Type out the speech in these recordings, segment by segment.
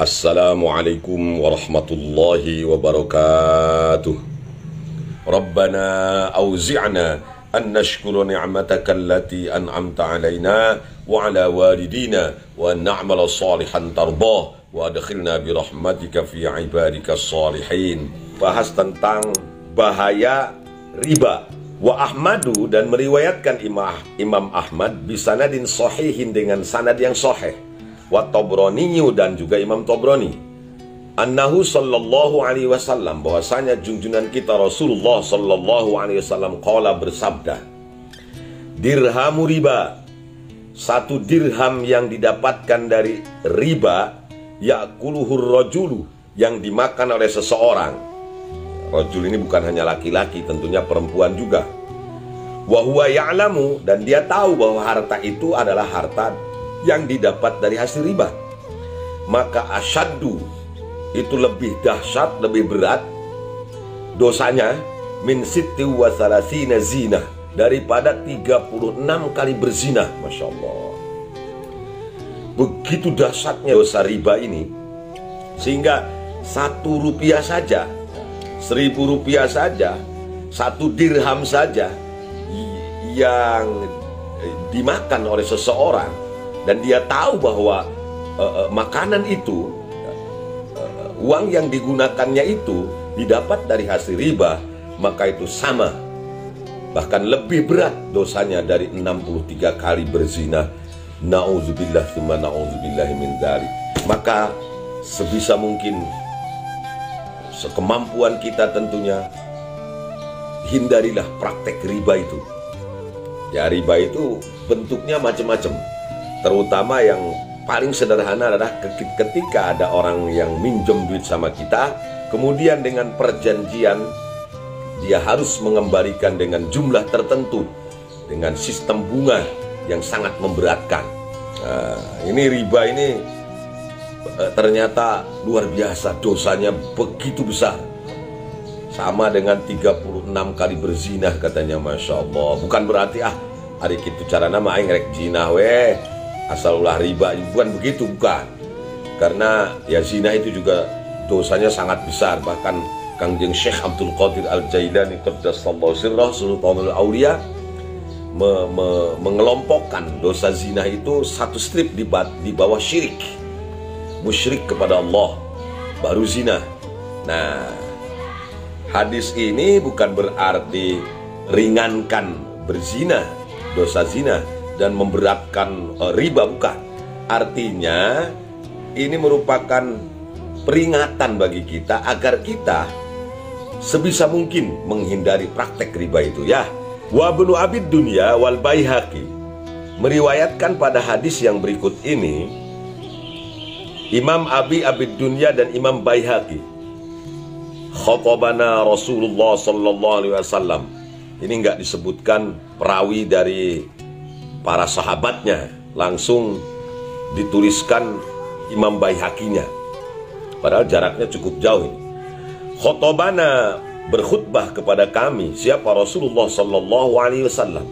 Assalamualaikum warahmatullahi wabarakatuh. Rabbana auzi'na an nashkura ni'mataka allati an'amta alaina wa ala walidina wa an na'mala salihan tardah wa adkhilna bi rahmatika fi ibadika salihin. Bahas tentang bahaya riba. Wa Ahmadu, dan meriwayatkan Imam Ahmad bisanadin sahihin, dengan sanad yang sahih. Wa Tabrani, dan juga Imam Tabrani, annahu sallallahu alaihi wasallam, bahwasanya junjungan kita Rasulullah sallallahu alaihi wasallam qala, bersabda, dirhamu riba, satu dirham yang didapatkan dari riba, ya'kuluhur rajulu, yang dimakan oleh seseorang. Rajul ini bukan hanya laki-laki, tentunya perempuan juga. Wa huwa ya'lamu, dan dia tahu bahwa harta itu adalah harta yang didapat dari hasil riba. Maka asyaddu, itu lebih dahsyat, lebih berat dosanya, min sitti wa salasina zina, daripada 36 kali berzina. Masya Allah, begitu dahsyatnya dosa riba ini, sehingga 1 rupiah saja, 1000 rupiah saja, 1 dirham saja yang dimakan oleh seseorang, dan dia tahu bahwa makanan itu, uang yang digunakannya itu didapat dari hasil riba, maka itu sama, bahkan lebih berat dosanya dari 63 kali berzina. Na'udzubillah tsumma na'udzubillah min dzalik. Maka sebisa mungkin, sekemampuan kita tentunya, hindarilah praktek riba itu. Ya, riba itu bentuknya macam-macam. Terutama yang paling sederhana adalah ketika ada orang yang minjem duit sama kita, kemudian dengan perjanjian dia harus mengembalikan dengan jumlah tertentu, dengan sistem bunga yang sangat memberatkan. Nah, ini riba ini ternyata luar biasa, dosanya begitu besar, sama dengan 36 kali berzina katanya. Masya Allah. Bukan berarti hari itu cara nama aing rek zina weh, asal ulah riba, bukan begitu, bukan. Karena ya zina itu juga dosanya sangat besar. Bahkan Kangjeng Syekh Abdul Qadir Al-Jailani qaddasallahu sirrah sultanul aulia mengelompokkan dosa zina itu 1 strip di bawah syirik, musyrik kepada Allah, baru zina. Nah, hadis ini bukan berarti ringankan berzina, dosa zina, dan memberatkan riba, bukan. Artinya ini merupakan peringatan bagi kita agar kita sebisa mungkin menghindari praktek riba itu, ya. Wa Ibnu Abid Dunya wal Baihaqi meriwayatkan pada hadis yang berikut ini, Imam Abid Dunya dan Imam Baihaqi, khatabana Rasulullah sallallahu alaihi wasallam. Ini enggak disebutkan perawi dari para sahabatnya, langsung dituliskan Imam Baihaqinya, padahal jaraknya cukup jauh ini. Khotobana, berkhutbah kepada kami, siapa? Rasulullah sallallahu alaihi wasallam.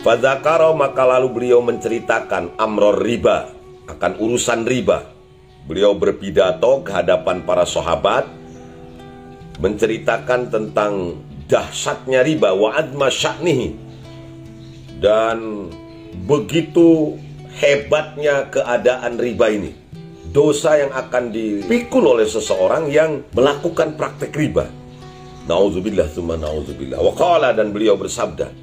Fadzakara, maka lalu beliau menceritakan amror riba, akan urusan riba. Beliau berpidato ke hadapan para sahabat, menceritakan tentang dahsyatnya riba, wa adma sya'nihi, dan begitu hebatnya keadaan riba ini, dosa yang akan dipikul oleh seseorang yang melakukan praktek riba. Na'udzubillah tsumma na'udzubillah. Wa qala, dan beliau bersabda,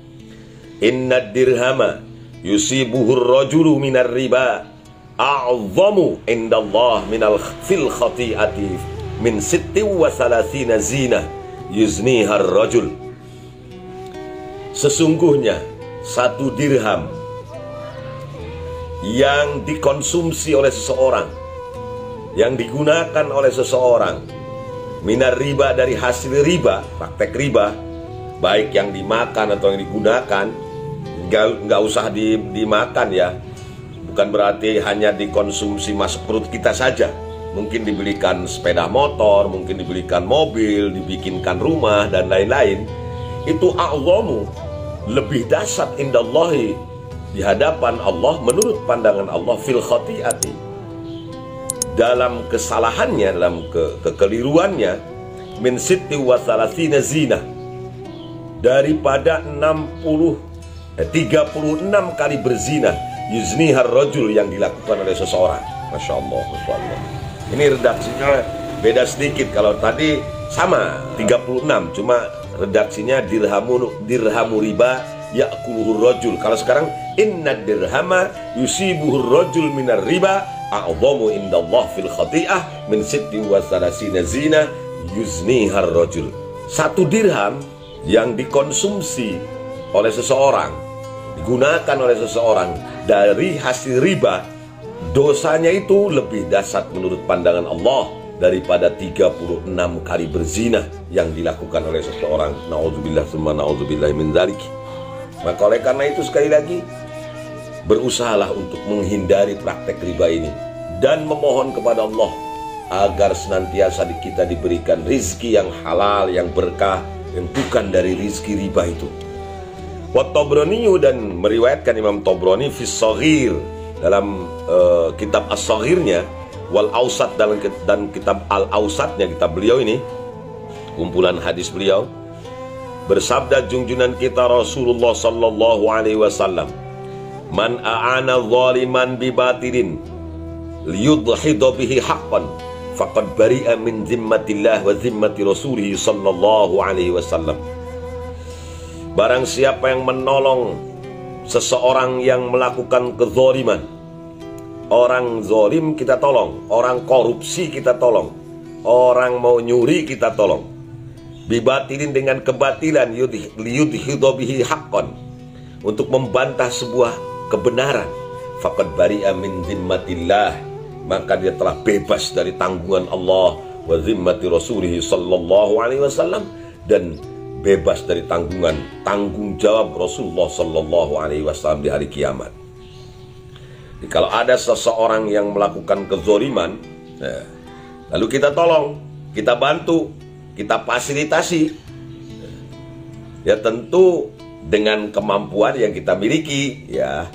inna dirhama yusibuhur rajulu minar riba a'zamu indallah minal fil khati'ati min sitti wa salasina zina yuznihar rajul. Sesungguhnya 1 dirham yang dikonsumsi oleh seseorang, yang digunakan oleh seseorang, minar riba, dari hasil riba, praktek riba, baik yang dimakan atau yang digunakan, nggak usah dimakan ya, bukan berarti hanya dikonsumsi masuk perut kita saja. Mungkin dibelikan sepeda motor, mungkin dibelikan mobil, dibikinkan rumah, dan lain-lain. Itu a'zamu, lebih dahsyat indallahi, di hadapan Allah, menurut pandangan Allah, fil khati'ati, dalam kesalahannya, dalam kekeliruannya, min sitti wa salasina zina, daripada 36 kali berzina, yuznihar rajul, yang dilakukan oleh seseorang. Masya Allah, Masya Allah. Ini redaksinya beda sedikit. Kalau tadi sama 36, cuma redaksinya dirhamu riba ya'kuluhur rajul. Kalau sekarang inna dirhama yusibuhur rajul minar riba a'zamu indallah fil khati'ah min sitti wa salasina zina yuznihar rajul. 1 dirham yang dikonsumsi oleh seseorang, digunakan oleh seseorang dari hasil riba, dosanya itu lebih dahsyat menurut pandangan Allah daripada 36 kali berzina yang dilakukan oleh seseorang. Na'udzubillah summa na'udzubillah min dzalik. Maka oleh karena itu, sekali lagi, berusahalah untuk menghindari praktek riba ini dan memohon kepada Allah agar senantiasa kita diberikan rizki yang halal, yang berkah, yang bukan dari rizki riba itu. Wa Tabrani, dan meriwayatkan Imam Tabrani fi Shaghir, dalam kitab As-Shaghirnya, wal Awsat, dan kitab Al-Awsatnya, kitab beliau ini, kumpulan hadis beliau, bersabda junjungan kita Rasulullah sallallahu alaihi wasallam, man a'ana zaliman bi batilin liyudhhidu bihi haqqan faqad bari'a min zimmatillah wa zimmati rasulih sallallahu alaihi wasallam. Barang siapa yang menolong seseorang yang melakukan kezaliman, orang zalim kita tolong, orang korupsi kita tolong, orang mau nyuri kita tolong, bibatilin, dengan kebatilan, liyudhidu bihi haqqan, untuk membantah sebuah kebenaran, faqad bari'a min zimmatillah, maka dia telah bebas dari tanggungan Allah, wa zimmati rasulih sallallahu alaihi wasallam, dan bebas dari tanggung jawab Rasulullah sallallahu alaihi wasallam di hari kiamat. Jadi, kalau ada seseorang yang melakukan kezaliman, lalu kita tolong, kita bantu, kita fasilitasi, ya tentu dengan kemampuan yang kita miliki, ya,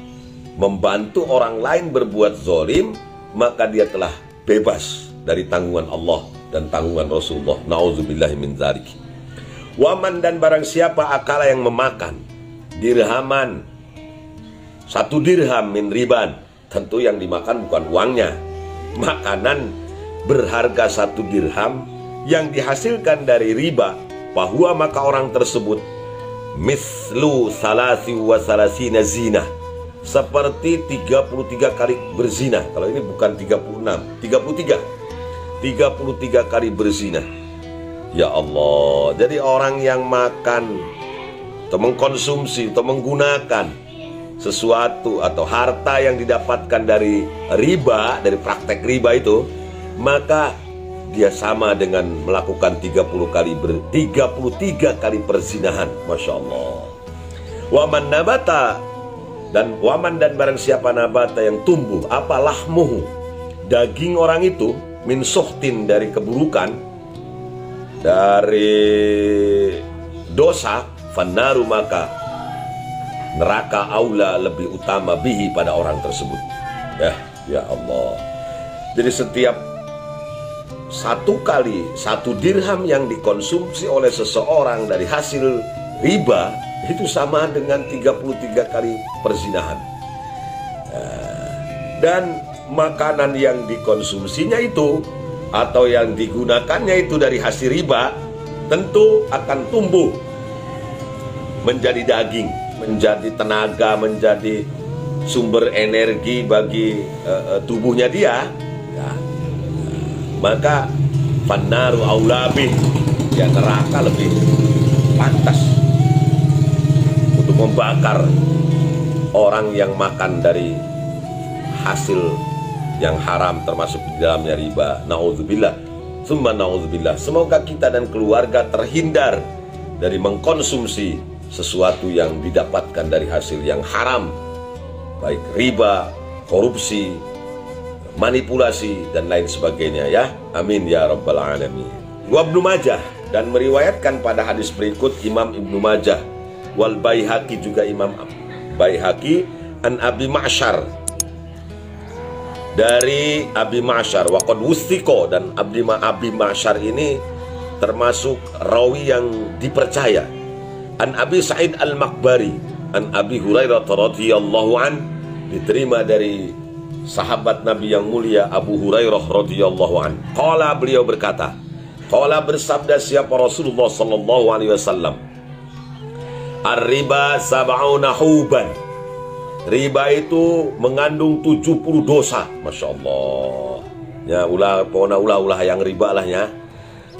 membantu orang lain berbuat zalim, maka dia telah bebas dari tanggungan Allah dan tanggungan Rasulullah. Nauzubillahi min dzalik. Waman, dan barang siapa akala yang memakan dirhaman, 1 dirham min riban, tentu yang dimakan bukan uangnya, makanan berharga 1 dirham yang dihasilkan dari riba, bahwa maka orang tersebut mislu salasi wa salasina zina, seperti 33 kali berzina. Kalau ini bukan 36, 33 kali berzina. Ya Allah, jadi orang yang makan atau mengkonsumsi atau menggunakan sesuatu atau harta yang didapatkan dari riba, dari praktek riba itu, maka dia sama dengan melakukan 33 kali perzinahan. Masya Allah. Waman nabata, dan waman, dan barang siapa nabata, yang tumbuh, apa lahmuhu, daging orang itu, min suhtin, dari keburukan, dari dosa, fannaru, maka neraka aula, lebih utama, bihi, pada orang tersebut. Ya Allah. Jadi setiap 1 dirham yang dikonsumsi oleh seseorang dari hasil riba, itu sama dengan 33 kali perzinahan. Dan makanan yang dikonsumsinya itu, atau yang digunakannya itu dari hasil riba, tentu akan tumbuh menjadi daging, menjadi tenaga, menjadi sumber energi bagi tubuhnya dia, ya. Maka fannaru aulabih, ya, neraka lebih pantas untuk membakar orang yang makan dari hasil yang haram, termasuk di dalamnya riba. Na'udzubillah summa na'udzubillah. Semoga kita dan keluarga terhindar dari mengkonsumsi sesuatu yang didapatkan dari hasil yang haram, baik riba, korupsi, manipulasi, dan lain sebagainya, ya. Amin ya rabbal alamin. Wa Ibnu Majah, dan meriwayatkan pada hadis berikut Imam Ibnu Majah, wal Baihaqi, juga Imam Baihaqi, an Abi Ma'syar, dari Abi Ma'syar waqad wusthiqo, dan Abi Ma'syar ini termasuk rawi yang dipercaya. An Abi Sa'id Al-Makbari an Abi Hurairah radhiyallahu an, diterima dari sahabat Nabi yang mulia Abu Hurairah radhiyallahu an. Qala, beliau berkata, qala, bersabda siapa Rasulullah sallallahu alaihi wasallam, ar-riba sab'una huban. Riba itu mengandung 70 dosa. Masya Allah. Ya ulah pokoknya ulah yang riba lah ya.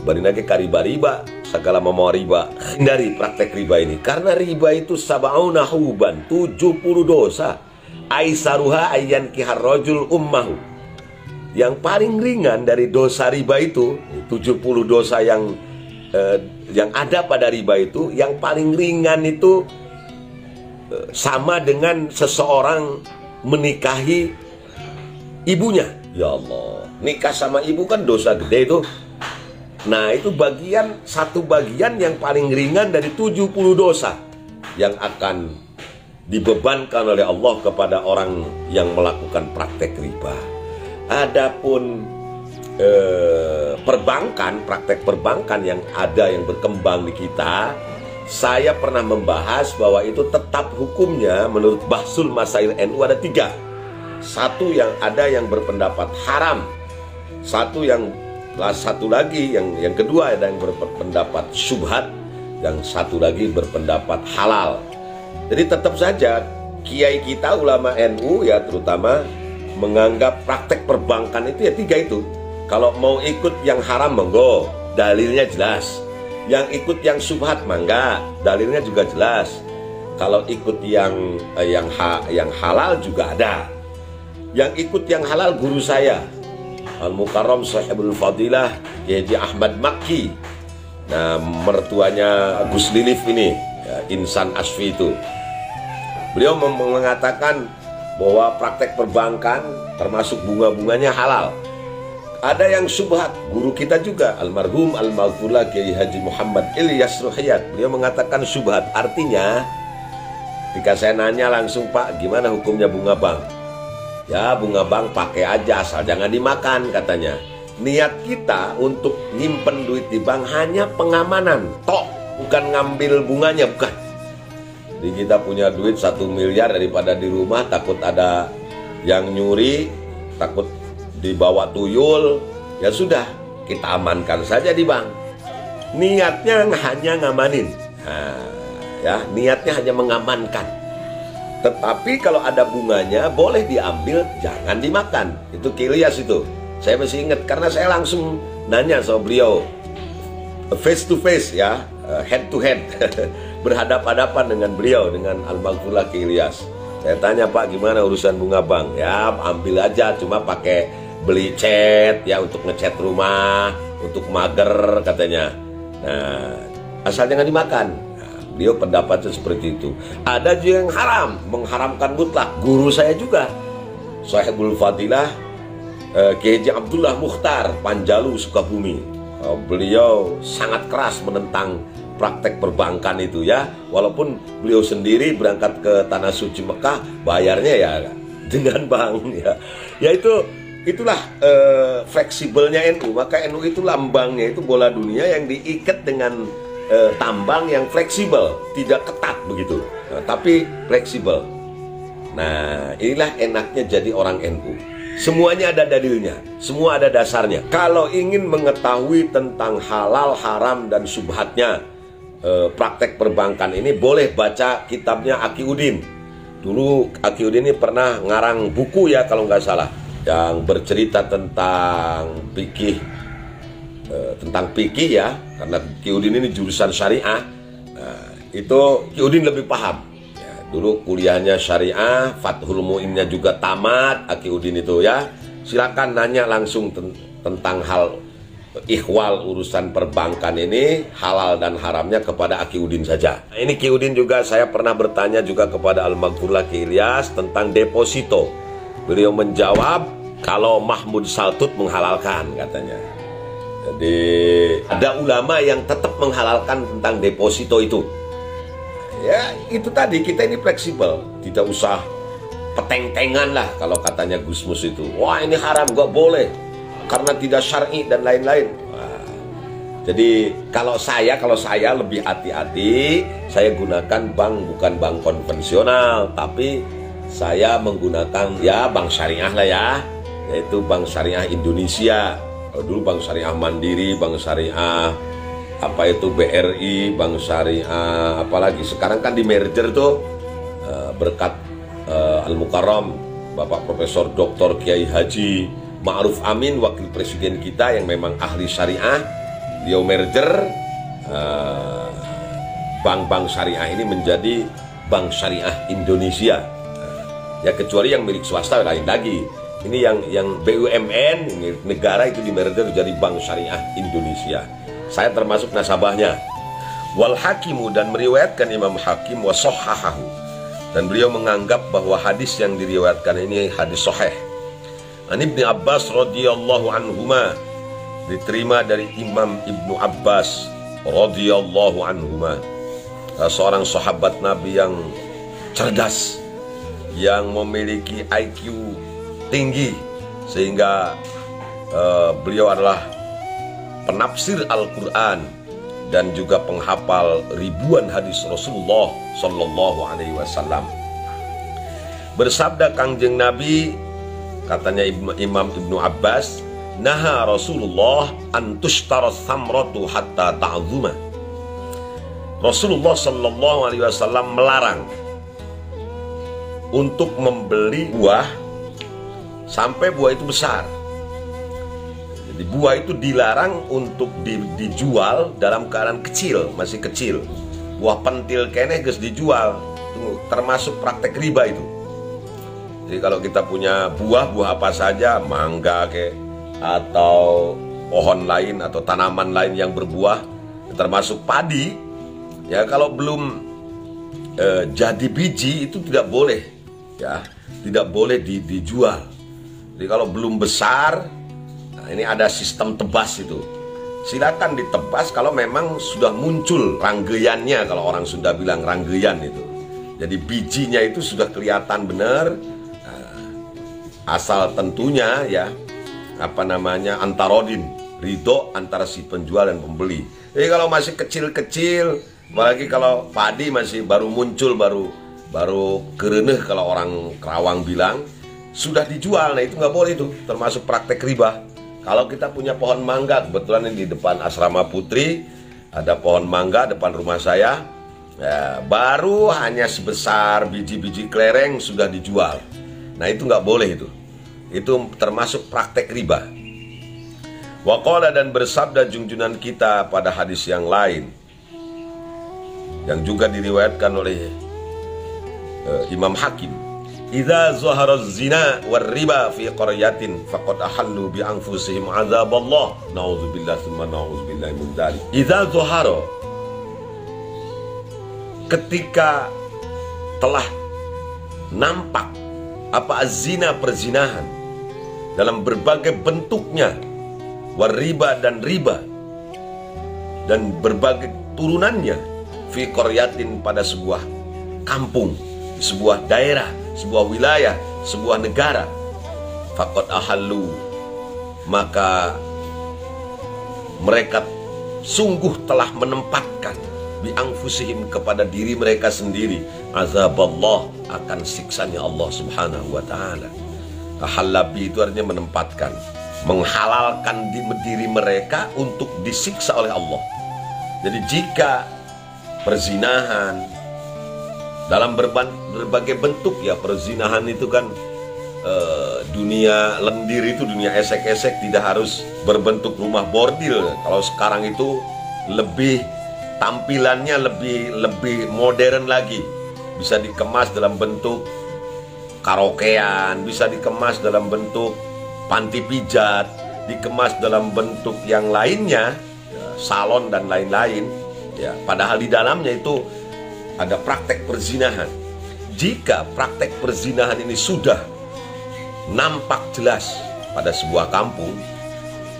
Barinake kariba-riba, segala mau riba. Hindari praktek riba ini. Karena riba itu sab'una huban, 70 dosa. Aisaruha ayyan kihar rajul ummahu. Yang paling ringan dari dosa riba itu, 70 dosa yang ada pada riba itu, yang paling ringan itu sama dengan seseorang menikahi ibunya. Ya Allah, nikah sama ibu kan dosa gede itu. Nah itu satu bagian yang paling ringan dari 70 dosa yang akan dibebankan oleh Allah kepada orang yang melakukan praktek riba. Adapun praktek perbankan yang ada, yang berkembang di kita, saya pernah membahas bahwa itu tetap hukumnya menurut Bahsul Masail NU ada 3. Satu yang ada yang berpendapat haram, satu lagi yang kedua ada yang berpendapat syubhat, yang satu lagi berpendapat halal. Jadi tetap saja kiai kita ulama NU ya terutama menganggap praktek perbankan itu ya 3 itu. Kalau mau ikut yang haram monggo, dalilnya jelas. Yang ikut yang syubhat mangga, dalilnya juga jelas. Kalau ikut yang halal juga ada. Yang ikut yang halal guru saya, Al-Mukarram Sahibul Fadilah Kiai Ahmad Makki. Nah, mertuanya Gus Lilif ini, ya, Insan Asfi itu. Beliau mengatakan bahwa praktek perbankan termasuk bunga-bunganya halal. Ada yang syubhat, guru kita juga almarhum al-maghfurlah Kiai Haji Muhammad Ilyas Ruhiyat. Beliau mengatakan syubhat, artinya ketika saya nanya langsung, Pak gimana hukumnya bunga bank? Ya bunga bank pakai aja asal jangan dimakan katanya. Niat kita untuk nyimpen duit di bank hanya pengamanan, tok, bukan ngambil bunganya, bukan. Jadi kita punya duit 1 miliar daripada di rumah takut ada yang nyuri, takut dibawa tuyul, ya sudah kita amankan saja di bank. Niatnya hanya ngamanin, nah, ya niatnya hanya mengamankan. Tetapi kalau ada bunganya boleh diambil, jangan dimakan. Itu Kilyas itu. Saya masih ingat karena saya langsung nanya sama beliau, face to face ya, head to head, berhadap-hadapan dengan beliau, dengan Al-Maghfurlah Kilyas. Saya tanya, Pak gimana urusan bunga bank? Ya ambil aja, cuma pakai beli cat ya untuk ngecat rumah, untuk mager katanya. Nah, asal jangan dimakan. Nah, beliau pendapatnya seperti itu. Ada juga yang haram, mengharamkan mutlak. Guru saya juga, Sahibul Fadilah Kiai Abdullah Mukhtar Panjalu Sukabumi. Beliau sangat keras menentang praktek perbankan itu ya. Walaupun beliau sendiri berangkat ke Tanah Suci Mekah, bayarnya ya dengan bank ya. Ya itulah fleksibelnya NU. Maka NU itu lambangnya itu bola dunia yang diikat dengan tambang yang fleksibel, tidak ketat begitu, tapi fleksibel. Nah inilah enaknya jadi orang NU. Semuanya ada dalilnya, semua ada dasarnya. Kalau ingin mengetahui tentang halal, haram, dan subhatnya praktek perbankan ini, boleh baca kitabnya Aki Udin. Dulu Aki Udin ini pernah ngarang buku ya kalau nggak salah, yang bercerita tentang fikih, ya, karena Ki Udin ini jurusan syariah. Nah, itu Ki Udin lebih paham. Ya, dulu kuliahnya syariah, Fathul Mu'innya juga tamat, Ki Udin itu ya. Silakan nanya langsung tentang hal ikhwal urusan perbankan ini, halal dan haramnya kepada Ki Udin saja. Nah, ini Ki Udin juga saya pernah bertanya juga kepada Al-Maghfurlah Kilyas tentang deposito. Beliau menjawab kalau Mahmud Saltut menghalalkan katanya. Jadi ada ulama yang tetap menghalalkan tentang deposito itu. Ya itu tadi, kita ini fleksibel, tidak usah peteng-tengan lah kalau katanya Gus Mus itu. Wah ini haram, gak boleh karena tidak syar'i dan lain-lain. Jadi kalau saya lebih hati-hati, saya gunakan bank bukan bank konvensional, tapi saya menggunakan ya bank syariah lah ya, yaitu Bank Syariah Indonesia. Kalau dulu Bank Syariah Mandiri, Bank Syariah apa itu BRI, Bank Syariah apalagi sekarang kan di merger tuh berkat Al-Mukarram Bapak Profesor Dr. Kiai Haji Ma'ruf Amin, wakil presiden kita yang memang ahli syariah. Beliau merger bank-bank syariah ini menjadi Bank Syariah Indonesia. Ya kecuali yang milik swasta lain lagi. Ini yang BUMN milik negara itu di merger jadi Bank Syariah Indonesia. Saya termasuk nasabahnya. Wal Hakimu, dan meriwayatkan Imam Hakim wa sahhahahu, dan beliau menganggap bahwa hadis yang diriwayatkan ini hadis sahih. An Ibnu Abbas radhiyallahu anhuma, diterima dari Imam Ibnu Abbas radhiyallahu anhuma, seorang sahabat Nabi yang cerdas, yang memiliki IQ tinggi, sehingga beliau adalah penafsir Al-Quran dan juga penghafal ribuan hadis Rasulullah Sallallahu Alaihi Wasallam. Bersabda Kangjeng Nabi, katanya Imam Ibnu Abbas, naha Rasulullah antushtara samratu hatta ta'zuma. Rasulullah Sallallahu Alaihi Wasallam melarang untuk membeli buah sampai buah itu besar. Jadi buah itu dilarang untuk dijual dalam keadaan kecil, masih kecil. Buah pentil keneh geus dijual, itu termasuk praktek riba itu. Jadi kalau kita punya buah apa saja, mangga kayak atau pohon lain atau tanaman lain yang berbuah, termasuk padi, ya kalau belum jadi biji itu tidak boleh, ya tidak boleh dijual. Jadi kalau belum besar, nah ini ada sistem tebas itu, silakan ditebas kalau memang sudah muncul ranggeyannya, kalau orang Sunda bilang ranggeyan itu. Jadi bijinya itu sudah kelihatan benar, asal tentunya ya antarodin, ridho antara si penjual dan pembeli. Jadi kalau masih kecil-kecil, apalagi kalau padi masih baru muncul, baru kereneh kalau orang Kerawang bilang, sudah dijual, nah itu nggak boleh, itu termasuk praktek riba. Kalau kita punya pohon mangga, kebetulan ini di depan asrama Putri ada pohon mangga depan rumah saya, ya, baru hanya sebesar biji-biji kelereng sudah dijual. Nah itu nggak boleh itu termasuk praktek riba. Waqala, dan bersabda junjungan kita pada hadis yang lain yang juga diriwayatkan oleh Imam Hakim, idza zahara zina war riba fi qaryatin faqad ahallu bi anfusihim azaballah, naudzubillah tsumma naudzubillahi min dzalik. Idza zahara, ketika telah nampak apa zina, perzinahan dalam berbagai bentuknya, wariba dan riba, dan berbagai turunannya, fi qaryatin, pada sebuah kampung, sebuah daerah, sebuah wilayah, sebuah negara, faqad ahallu, maka mereka sungguh telah menempatkan bi anfusihim, kepada diri mereka sendiri, azaballah, akan siksanya Allah Subhanahu wa taala. Ahalabi itu artinya menempatkan, menghalalkan diri mereka untuk disiksa oleh Allah. Jadi jika perzinahan dalam berbagai bentuk, ya perzinahan itu kan dunia lendir itu, dunia esek-esek, tidak harus berbentuk rumah bordil. Kalau sekarang itu lebih tampilannya lebih modern lagi, bisa dikemas dalam bentuk karaokean, bisa dikemas dalam bentuk panti pijat, dikemas dalam bentuk yang lainnya, salon dan lain-lain, ya, padahal di dalamnya itu ada praktek perzinahan. Jika praktek perzinahan ini sudah nampak jelas pada sebuah kampung,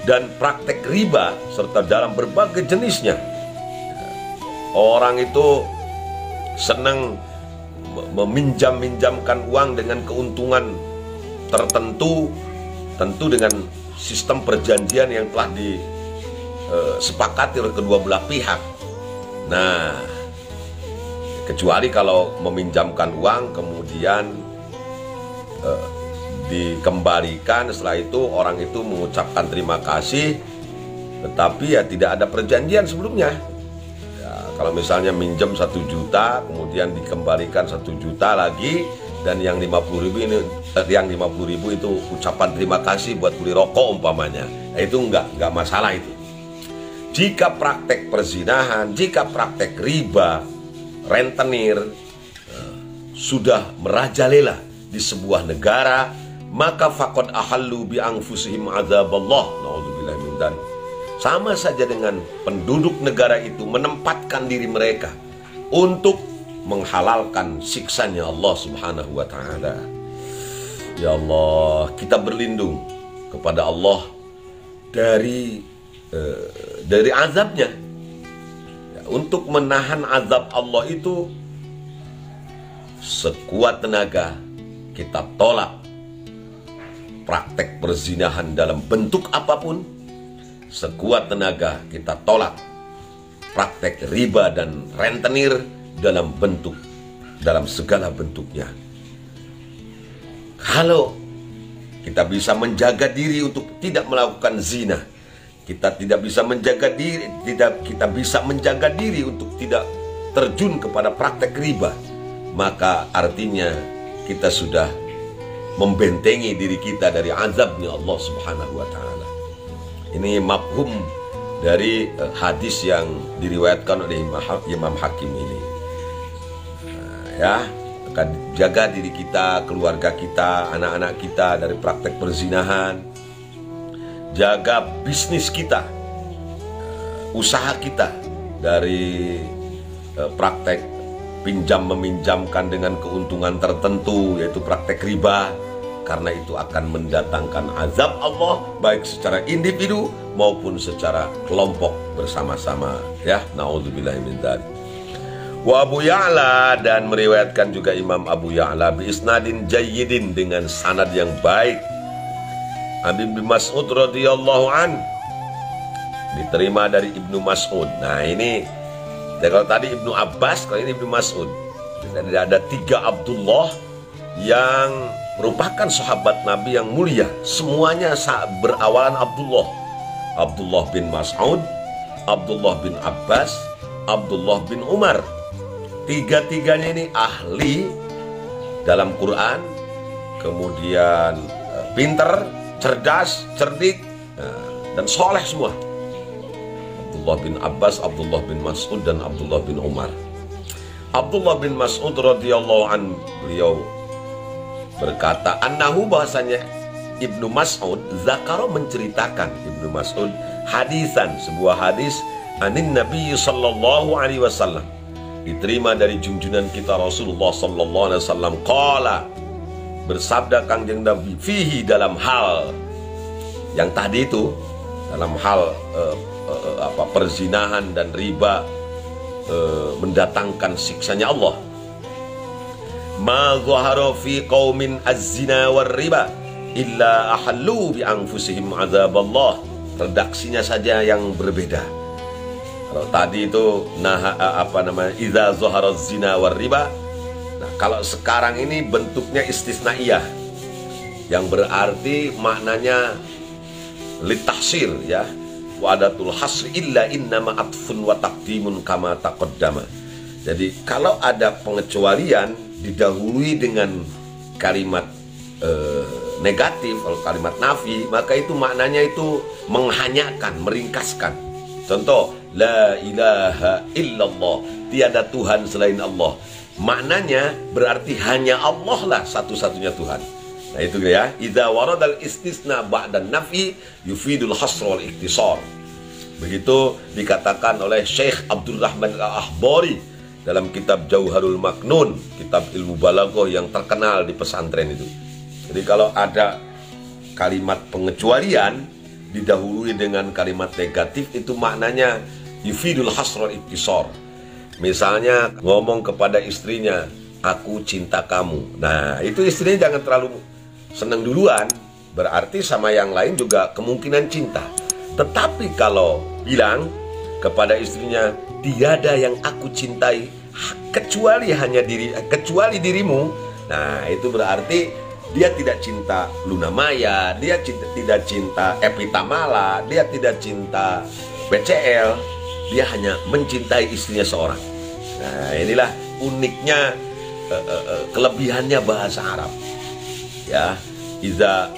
dan praktek riba serta dalam berbagai jenisnya, orang itu senang meminjam-minjamkan uang dengan keuntungan tertentu, tentu dengan sistem perjanjian yang telah disepakati oleh kedua belah pihak. Nah, kecuali kalau meminjamkan uang kemudian dikembalikan, setelah itu orang itu mengucapkan terima kasih, tetapi ya tidak ada perjanjian sebelumnya. Ya, kalau misalnya minjem 1 juta kemudian dikembalikan 1 juta lagi, dan yang 50.000 ini yang 50.000 itu ucapan terima kasih buat beli rokok umpamanya, itu enggak masalah itu. Jika praktek perzinahan, jika praktek riba, rentenir sudah merajalela di sebuah negara, maka faqad ahallu bi anfusihim adzaballah. Nauzubillahi min dzalik. Sama saja dengan penduduk negara itu menempatkan diri mereka untuk menghalalkan siksanya Allah Subhanahu wa taala. Ya Allah, kita berlindung kepada Allah dari azabnya. Ya, untuk menahan azab Allah itu sekuat tenaga kita tolak praktek perzinahan dalam bentuk apapun. Sekuat tenaga kita tolak praktek riba dan rentenir dalam segala bentuknya. Kalau kita bisa menjaga diri untuk tidak melakukan zina, kita bisa menjaga diri untuk tidak terjun kepada praktek riba, maka artinya kita sudah membentengi diri kita dari azabnya Allah Subhanahu wa taala. Ini mafhum dari hadis yang diriwayatkan oleh Imam Hakim ini. Ya, maka jaga diri kita, keluarga kita, anak-anak kita dari praktek perzinahan. Jaga bisnis kita, usaha kita dari praktek pinjam meminjamkan dengan keuntungan tertentu, yaitu praktek riba, karena itu akan mendatangkan azab Allah baik secara individu maupun secara kelompok bersama-sama. Ya, naudzubillahi min dzalik. Wa Abu Ya'la, dan meriwayatkan juga Imam Abu Ya'la bi isnadin jayyidin, dengan sanad yang baik. Ibnu Mas'ud radhiyallahu an, diterima dari Ibnu Mas'ud. Nah ini, kalau tadi Ibnu Abbas, kalau ini Ibnu Mas'ud. Jadi ada 3 Abdullah yang merupakan sahabat Nabi yang mulia. Semuanya berawalan Abdullah. Abdullah bin Mas'ud, Abdullah bin Abbas, Abdullah bin Umar. 3-tiganya ini ahli dalam Quran, kemudian pinter, cerdas, cerdik, dan soleh semua. Abdullah bin Abbas, Abdullah bin Mas'ud, dan Abdullah bin Umar. Abdullah bin Mas'ud radhiyallahu an, beliau berkata, annahu, bahasanya Ibnu Mas'ud, zakaro, menceritakan Ibnu Mas'ud hadisan, sebuah hadis, anin Nabi sallallahu alaihi wasallam, diterima dari junjungan kita Rasulullah sallallahu alaihi wasallam. Qala, bersabda Kangjeng Nabi, fihi, dalam hal yang tadi itu, dalam hal perzinahan dan riba mendatangkan siksanya Allah. Ma zahara fi qaumin az-zina war riba illa ahallu bi anfusihim azaballah. Redaksinya saja yang berbeda. Kalau tadi itu idza zahara az-zina war riba. Nah, kalau sekarang ini bentuknya istisnaiyah, yang berarti maknanya litahsir, ya. Wadatul hasri illa innama atfun wa taqdimun kama taqaddama. Jadi kalau ada pengecualian didahului dengan kalimat negatif, kalau kalimat nafi, maka itu maknanya itu menghanyakan, meringkaskan. Contoh, la ilaha illallah, tiada Tuhan selain Allah. Maknanya berarti hanya Allah lah satu-satunya Tuhan. Nah itu ya, idza waradal istisna ba'dan nafi yufidul hasr wal ikhtisar. Begitu dikatakan oleh Syekh Abdurrahman Al-Ahbari dalam kitab Jauharul Maknun, kitab ilmu balaghah yang terkenal di pesantren itu. Jadi kalau ada kalimat pengecualian didahului dengan kalimat negatif, itu maknanya yufidul hasr wal ikhtisar. Misalnya ngomong kepada istrinya, aku cinta kamu. Nah, itu istrinya jangan terlalu seneng duluan. Berarti sama yang lain juga kemungkinan cinta. Tetapi kalau bilang kepada istrinya, tiada yang aku cintai kecuali dirimu. Nah, itu berarti dia tidak cinta Luna Maya, dia tidak cinta Evita Mala, dia tidak cinta BCL, dia hanya mencintai istrinya seorang. Nah, inilah uniknya, kelebihannya bahasa Arab. Ya, iza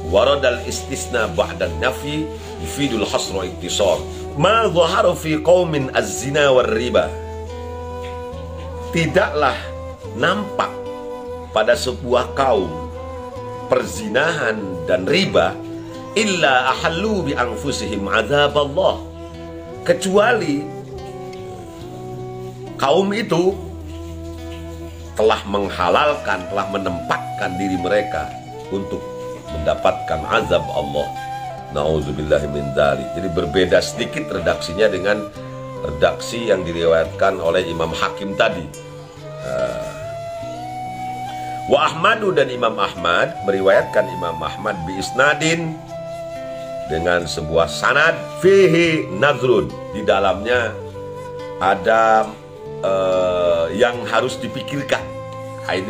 waradal istisna ba'dan nafi yufidul hasra iktisar. Ma dhahara fi qaumin az-zina war riba. Tidaklah nampak pada sebuah kaum perzinahan dan riba illa ahallu bi anfusihim azab Allah, kecuali kaum itu telah menghalalkan, telah menempatkan diri mereka untuk mendapatkan azab Allah. Nauzubillahi min dzalik. Jadi berbeda sedikit redaksinya dengan redaksi yang diriwayatkan oleh Imam Hakim tadi. Wa Ahmadu, dan Imam Ahmad meriwayatkan Imam Ahmad bi isnadin, dengan sebuah sanad fihi nazrun, di dalamnya ada yang harus dipikirkan. Nah, ini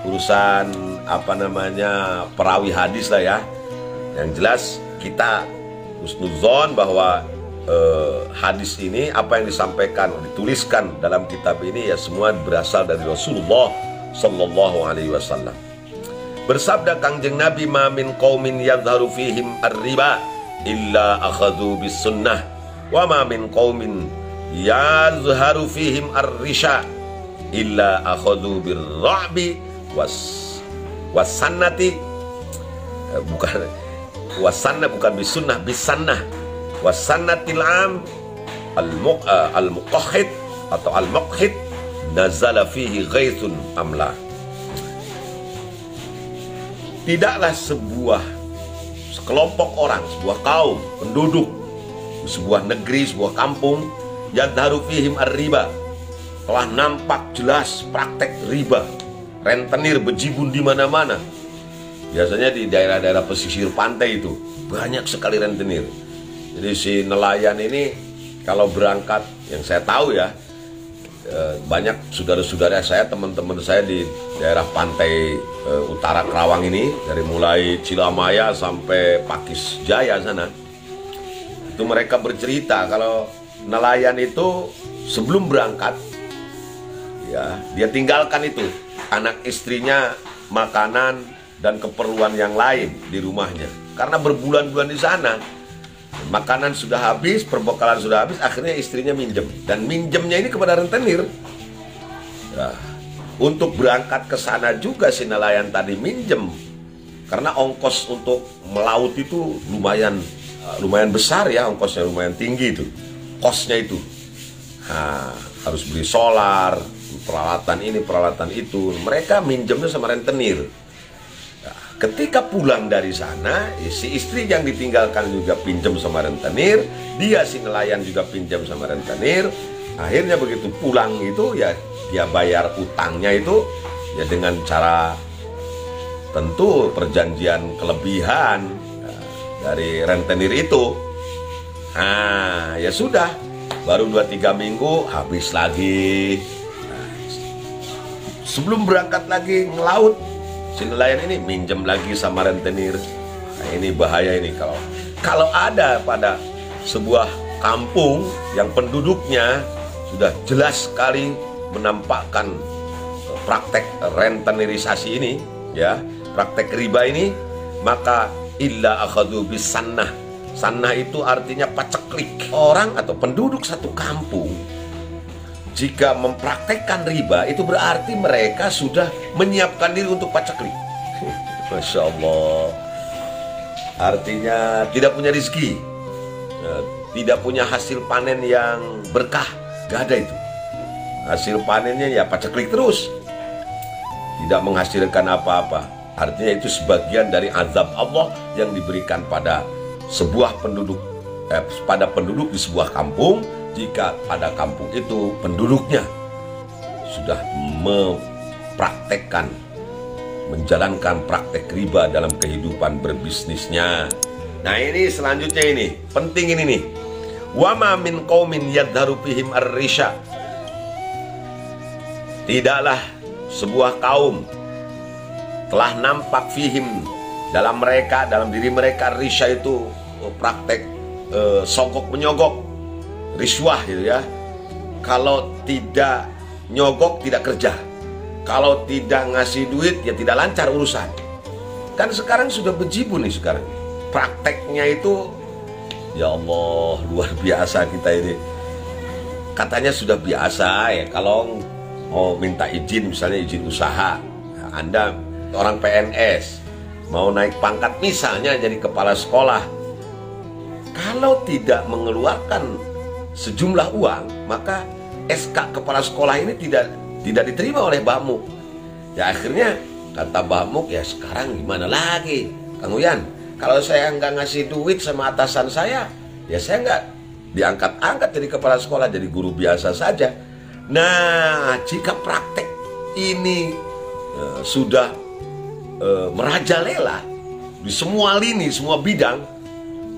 urusan apa namanya, perawi hadis lah ya. Yang jelas kita husnuzon bahwa hadis ini, apa yang disampaikan, dituliskan dalam kitab ini ya semua berasal dari Rasulullah Sallallahu Alaihi Wasallam. Bersabda Kangjeng Nabi, ma min qaumin yadharu fihim ar-riba illa akhadhu bis sunnah, wa ma min qaumin yadharu fihim ar-risha illa akhadhu bir ra'bi wasannati, bukan wasanna, bukan bis sunnah, bis sannah, wasannatil am al-muqahhid atau al-muqhid nazala fihi ghaithun amla. Tidaklah sekelompok orang, sebuah kaum penduduk, sebuah negeri, sebuah kampung, yadharu fihim ar-riba, telah nampak jelas praktek riba, rentenir bejibun di mana-mana. Biasanya di daerah-daerah pesisir pantai itu banyak sekali rentenir. Jadi si nelayan ini kalau berangkat, yang saya tahu ya, banyak saudara-saudara saya, teman-teman saya di daerah pantai utara Kerawang ini, dari mulai Cilamaya sampai Pakis Jaya sana, itu mereka bercerita kalau nelayan itu sebelum berangkat ya, dia tinggalkan itu anak istrinya, makanan dan keperluan yang lain di rumahnya, karena berbulan-bulan di sana. Makanan sudah habis, perbekalan sudah habis, akhirnya istrinya minjem. Dan minjemnya ini kepada rentenir. Nah, untuk berangkat ke sana juga si nelayan tadi minjem. Karena ongkos untuk melaut itu lumayan besar ya, ongkosnya lumayan tinggi itu. Kosnya itu. Nah, harus beli solar, peralatan ini, peralatan itu. Mereka minjemnya sama rentenir. Ketika pulang dari sana, si istri yang ditinggalkan juga pinjam sama rentenir, dia si nelayan juga pinjam sama rentenir. Akhirnya begitu pulang itu ya dia bayar utangnya itu ya dengan cara tentu perjanjian kelebihan dari rentenir itu. Nah, ya sudah, baru 2-3 minggu habis lagi. Nah, sebelum berangkat lagi ngelaut, si nelayan ini minjem lagi sama rentenir. Nah, ini bahaya ini kalau ada pada sebuah kampung yang penduduknya sudah jelas sekali menampakkan praktek rentenirisasi ini ya, praktek riba ini, maka illa akhadhu bis sannah. Sannah itu artinya paceklik. Orang atau penduduk satu kampung jika mempraktekkan riba, itu berarti mereka sudah menyiapkan diri untuk paceklik. Masya Allah. Artinya tidak punya rezeki, tidak punya hasil panen yang berkah, gak ada itu. Hasil panennya ya paceklik terus, tidak menghasilkan apa-apa. Artinya itu sebagian dari azab Allah yang diberikan pada sebuah penduduk, pada penduduk di sebuah kampung, jika pada kampung itu penduduknya sudah mempraktekkan, menjalankan praktek riba dalam kehidupan berbisnisnya. Nah ini selanjutnya ini, penting ini nih. Wa ma min qaumin yadharu fihim ar-risya. Tidaklah sebuah kaum telah nampak fihim dalam mereka, dalam diri mereka, risya itu praktek sogok menyogok, riswah gitu ya. Kalau tidak nyogok tidak kerja, kalau tidak ngasih duit ya tidak lancar urusan. Kan sekarang sudah bejibu nih sekarang. Prakteknya itu ya Allah luar biasa kita ini. Katanya sudah biasa ya kalau mau minta izin, misalnya izin usaha, Anda orang PNS mau naik pangkat misalnya jadi kepala sekolah, kalau tidak mengeluarkan sejumlah uang maka SK kepala sekolah ini tidak diterima oleh Bamuk. Ya akhirnya kata Bamuk, ya sekarang gimana lagi Kang Uyan, kalau saya nggak ngasih duit sama atasan saya, ya saya nggak diangkat-angkat jadi kepala sekolah, jadi guru biasa saja. Nah jika praktek ini sudah merajalela di semua lini, semua bidang,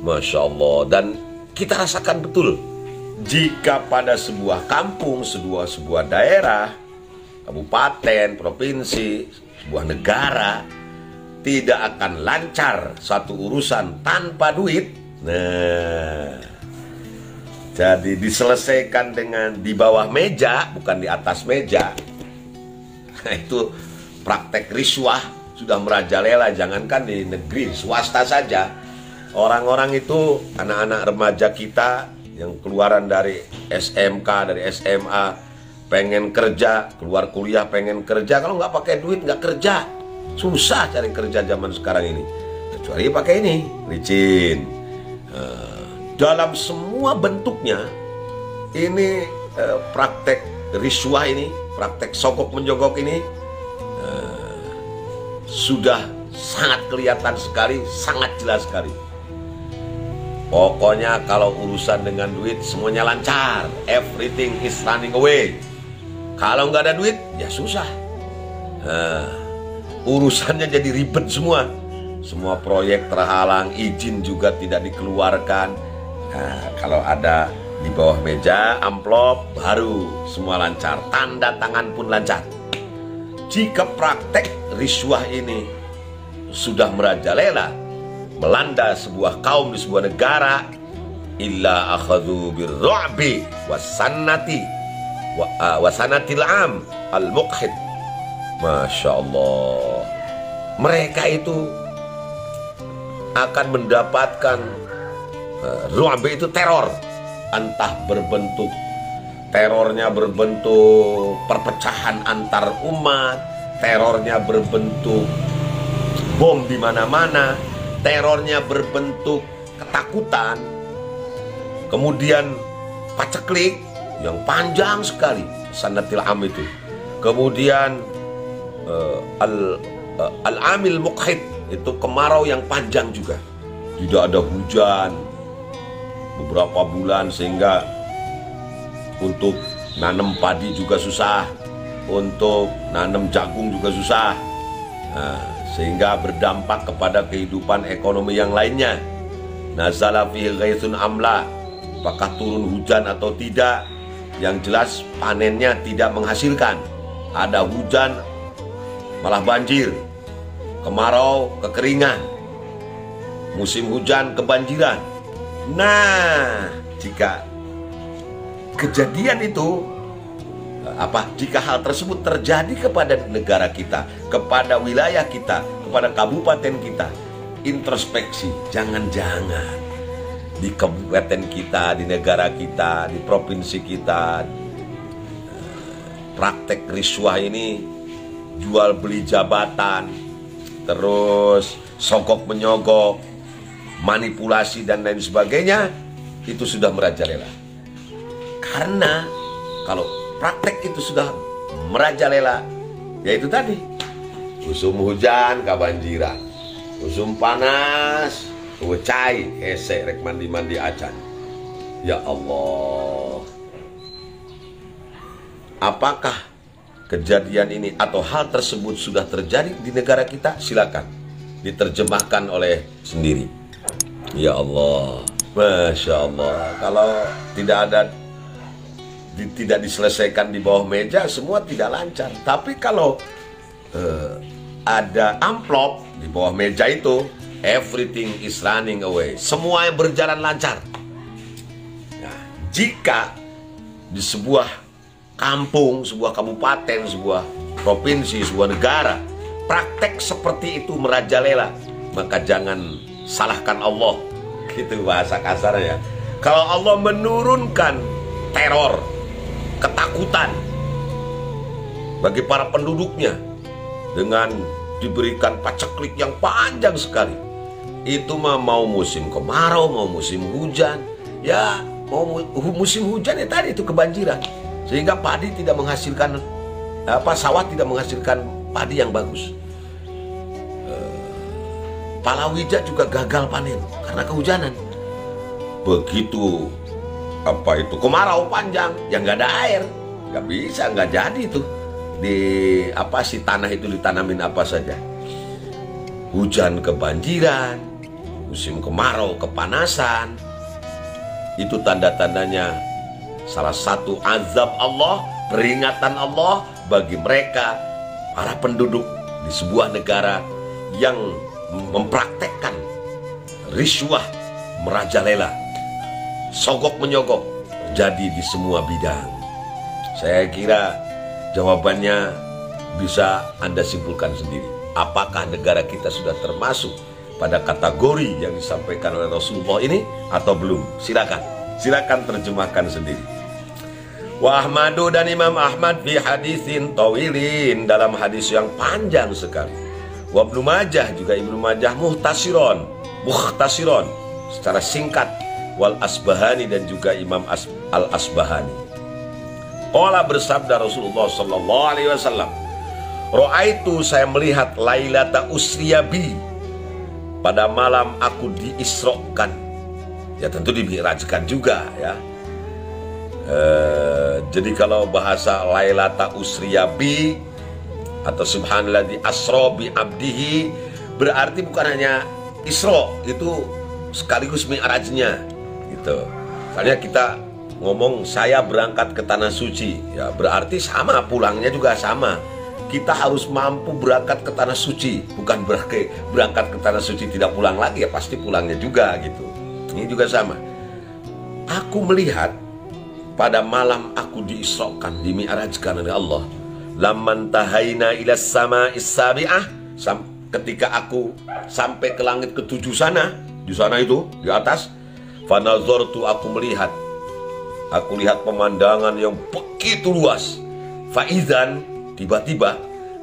Masya Allah, dan kita rasakan betul jika pada sebuah kampung, sebuah daerah, kabupaten, provinsi, sebuah negara tidak akan lancar satu urusan tanpa duit. Nah, jadi diselesaikan dengan di bawah meja, bukan di atas meja. Nah, itu praktek riswah sudah merajalela, jangankan di negeri, swasta saja. Orang-orang itu, anak-anak remaja kita yang keluaran dari SMK, dari SMA, pengen kerja, keluar kuliah pengen kerja, kalau nggak pakai duit nggak kerja. Susah cari kerja zaman sekarang ini, kecuali pakai ini, licin. Dalam semua bentuknya, ini praktek riswah ini, praktek sogok menjogok ini, sudah sangat kelihatan sekali, sangat jelas sekali. Pokoknya kalau urusan dengan duit semuanya lancar, everything is running away. Kalau nggak ada duit ya susah. Urusannya jadi ribet semua. Semua proyek terhalang, izin juga tidak dikeluarkan. Kalau ada di bawah meja amplop baru semua lancar, tanda tangan pun lancar. Jika praktek riswah ini sudah merajalela, melanda sebuah kaum di sebuah negara, illa akhadhu birru'bi wasanatil am al-muqhid. Masya Allah, mereka itu akan mendapatkan ru'bi itu teror, entah berbentuk terornya berbentuk perpecahan antar umat, terornya berbentuk bom di mana-mana, terornya berbentuk ketakutan, kemudian paceklik yang panjang sekali, sanatil am itu, kemudian al-amil muqhid itu kemarau yang panjang juga, tidak ada hujan beberapa bulan sehingga untuk nanam padi juga susah, untuk nanam jagung juga susah. Sehingga berdampak kepada kehidupan ekonomi yang lainnya. Nazala fihi ghaithun amla, apakah turun hujan atau tidak, yang jelas panennya tidak menghasilkan. Ada hujan malah banjir, kemarau kekeringan, musim hujan kebanjiran. Nah, jika kejadian itu jika hal tersebut terjadi kepada negara kita, kepada wilayah kita, kepada kabupaten kita, introspeksi, jangan-jangan di kabupaten kita, di negara kita, di provinsi kita, praktek riswah ini, jual beli jabatan, terus sogok menyogok, manipulasi dan lain sebagainya, itu sudah merajalela. Karena kalau praktek itu sudah merajalela, yaitu tadi, musim hujan kebanjiran, musim panas wecai hese rek mandi acan. Ya Allah, apakah kejadian ini atau hal tersebut sudah terjadi di negara kita, silakan diterjemahkan oleh sendiri. Ya Allah, Masya Allah. Kalau tidak diselesaikan di bawah meja, semua tidak lancar. Tapi kalau ada amplop di bawah meja itu, everything is running away. Semua yang berjalan lancar. Nah, jika di sebuah kampung, sebuah kabupaten, sebuah provinsi, sebuah negara praktek seperti itu merajalela, maka jangan salahkan Allah. Gitu bahasa kasarnya. Kalau Allah menurunkan teror, ketakutan bagi para penduduknya dengan diberikan paceklik yang panjang sekali, itu mah mau musim kemarau, mau musim hujan, ya mau musim hujan ya tadi itu kebanjiran, sehingga padi tidak menghasilkan sawah tidak menghasilkan padi yang bagus. Palawija juga gagal panen karena kehujanan. Begitu kemarau panjang yang nggak ada air, nggak bisa, nggak jadi itu si tanah itu ditanamin apa saja. Hujan kebanjiran, musim kemarau kepanasan. Itu tanda-tandanya salah satu azab Allah, peringatan Allah bagi mereka para penduduk di sebuah negara yang mempraktekkan riswah merajalela, sogok menyogok terjadi di semua bidang. Saya kira jawabannya bisa Anda simpulkan sendiri. Apakah negara kita sudah termasuk pada kategori yang disampaikan oleh Rasulullah ini atau belum? Silakan terjemahkan sendiri. Wa Ahmadu, dan Imam Ahmad fi hadisin tawilin, dalam hadis yang panjang sekali. Wa Ibnu Majah, juga Ibnu Majah muhtasiron secara singkat. Wal Asbahani, dan juga Imam Al-Asbahani. Qala, bersabda Rasulullah sallallahu alaihi wasallam, Ra'aitu, saya melihat, lailata usriyabi, pada malam aku diisrokan. Ya tentu dimi'rajkan juga ya. Jadi kalau bahasa lailata usriyabi atau subhanalladzi asra bi abdihi, berarti bukan hanya isra, itu sekaligus mi'rajnya gitu. Misalnya kita ngomong saya berangkat ke tanah suci, ya berarti sama, pulangnya juga sama. Kita harus mampu berangkat ke tanah suci, bukan berangkat ke tanah suci tidak pulang lagi, ya pasti pulangnya juga gitu. Ini juga sama. Aku melihat pada malam aku diisrokan, dimi'rajkan oleh Allah. Lamman tahaina ila sama'is sabi'ah, ketika aku sampai ke langit ketujuh sana, di sana itu di atas, fanazartu, aku lihat pemandangan yang begitu luas. Faizan, tiba-tiba,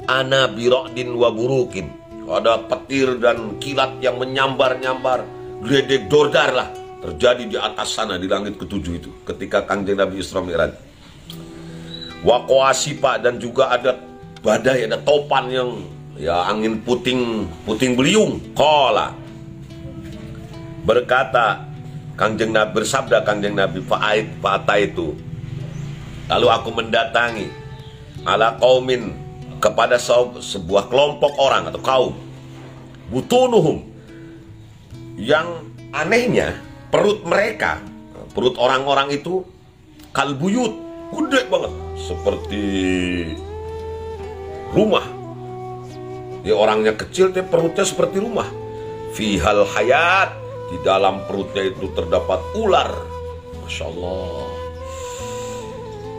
ana bira'din wa burukin, ada petir dan kilat yang menyambar-nyambar, geledek dordar lah, terjadi di atas sana di langit ketujuh itu ketika Kangjeng Nabi Isra Mi'raj. Wa qawasipa, dan juga ada badai, ada topan yang ya angin puting beliung. Qala, berkata Kangjeng Nabi, bersabda Kangjeng Nabi, fa'ata itu, lalu aku mendatangi ala qaumin, kepada sebuah kelompok orang atau kaum, butunuhum, yang anehnya perut mereka, perut orang-orang itu kalbuyut, gede banget seperti rumah. Ya orangnya kecil tapi perutnya seperti rumah. Fihal hayat, di dalam perutnya itu terdapat ular. Masya Allah,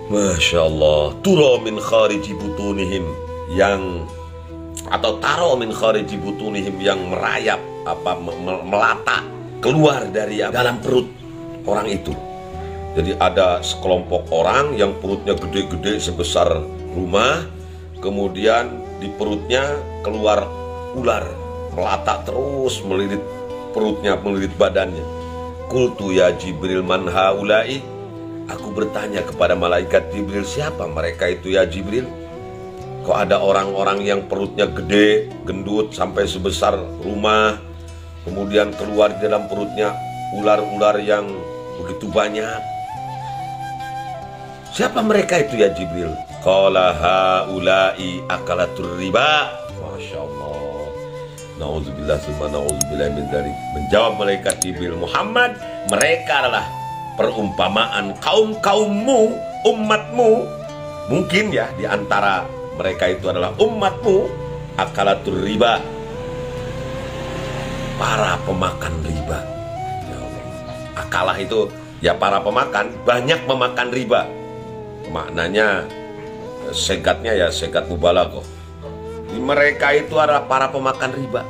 Masya Allah. Turo min khariji butunihim, yang atau taro min khariji butunihim, yang merayap melata keluar dari dalam perut orang itu. Jadi ada sekelompok orang yang perutnya gede-gede sebesar rumah, kemudian di perutnya keluar ular, melata terus melilit perutnya, melilit badannya. Qultu ya Jibril, man haulai, aku bertanya kepada malaikat Jibril, siapa mereka itu ya Jibril? Kok ada orang-orang yang perutnya gede, gendut sampai sebesar rumah, kemudian keluar di dalam perutnya ular-ular yang begitu banyak. Siapa mereka itu ya Jibril? Qala haula'i akalatur riba. Masya Allah. Na'udzubillah summa na'udzubillah min dzalik. Menjawab malaikat Jibril, Muhammad, mereka adalah perumpamaan kaum-kaummu, umatmu. Mungkin ya di antara mereka itu adalah umatmu, akalatur riba, para pemakan riba. Ya Allah. Akalah itu ya para pemakan, banyak memakan riba. Maknanya segatnya ya segat mubalaghah. Mereka itu adalah para pemakan riba.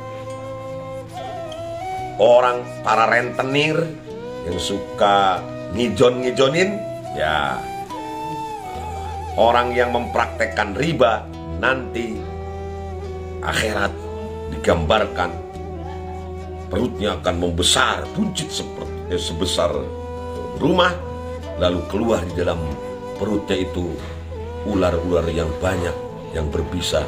Orang para rentenir yang suka ngijon-ngijonin, ya orang yang mempraktekkan riba nanti akhirat digambarkan perutnya akan membesar, buncit seperti sebesar rumah, lalu keluar di dalam perutnya itu ular-ular yang banyak yang berbisa.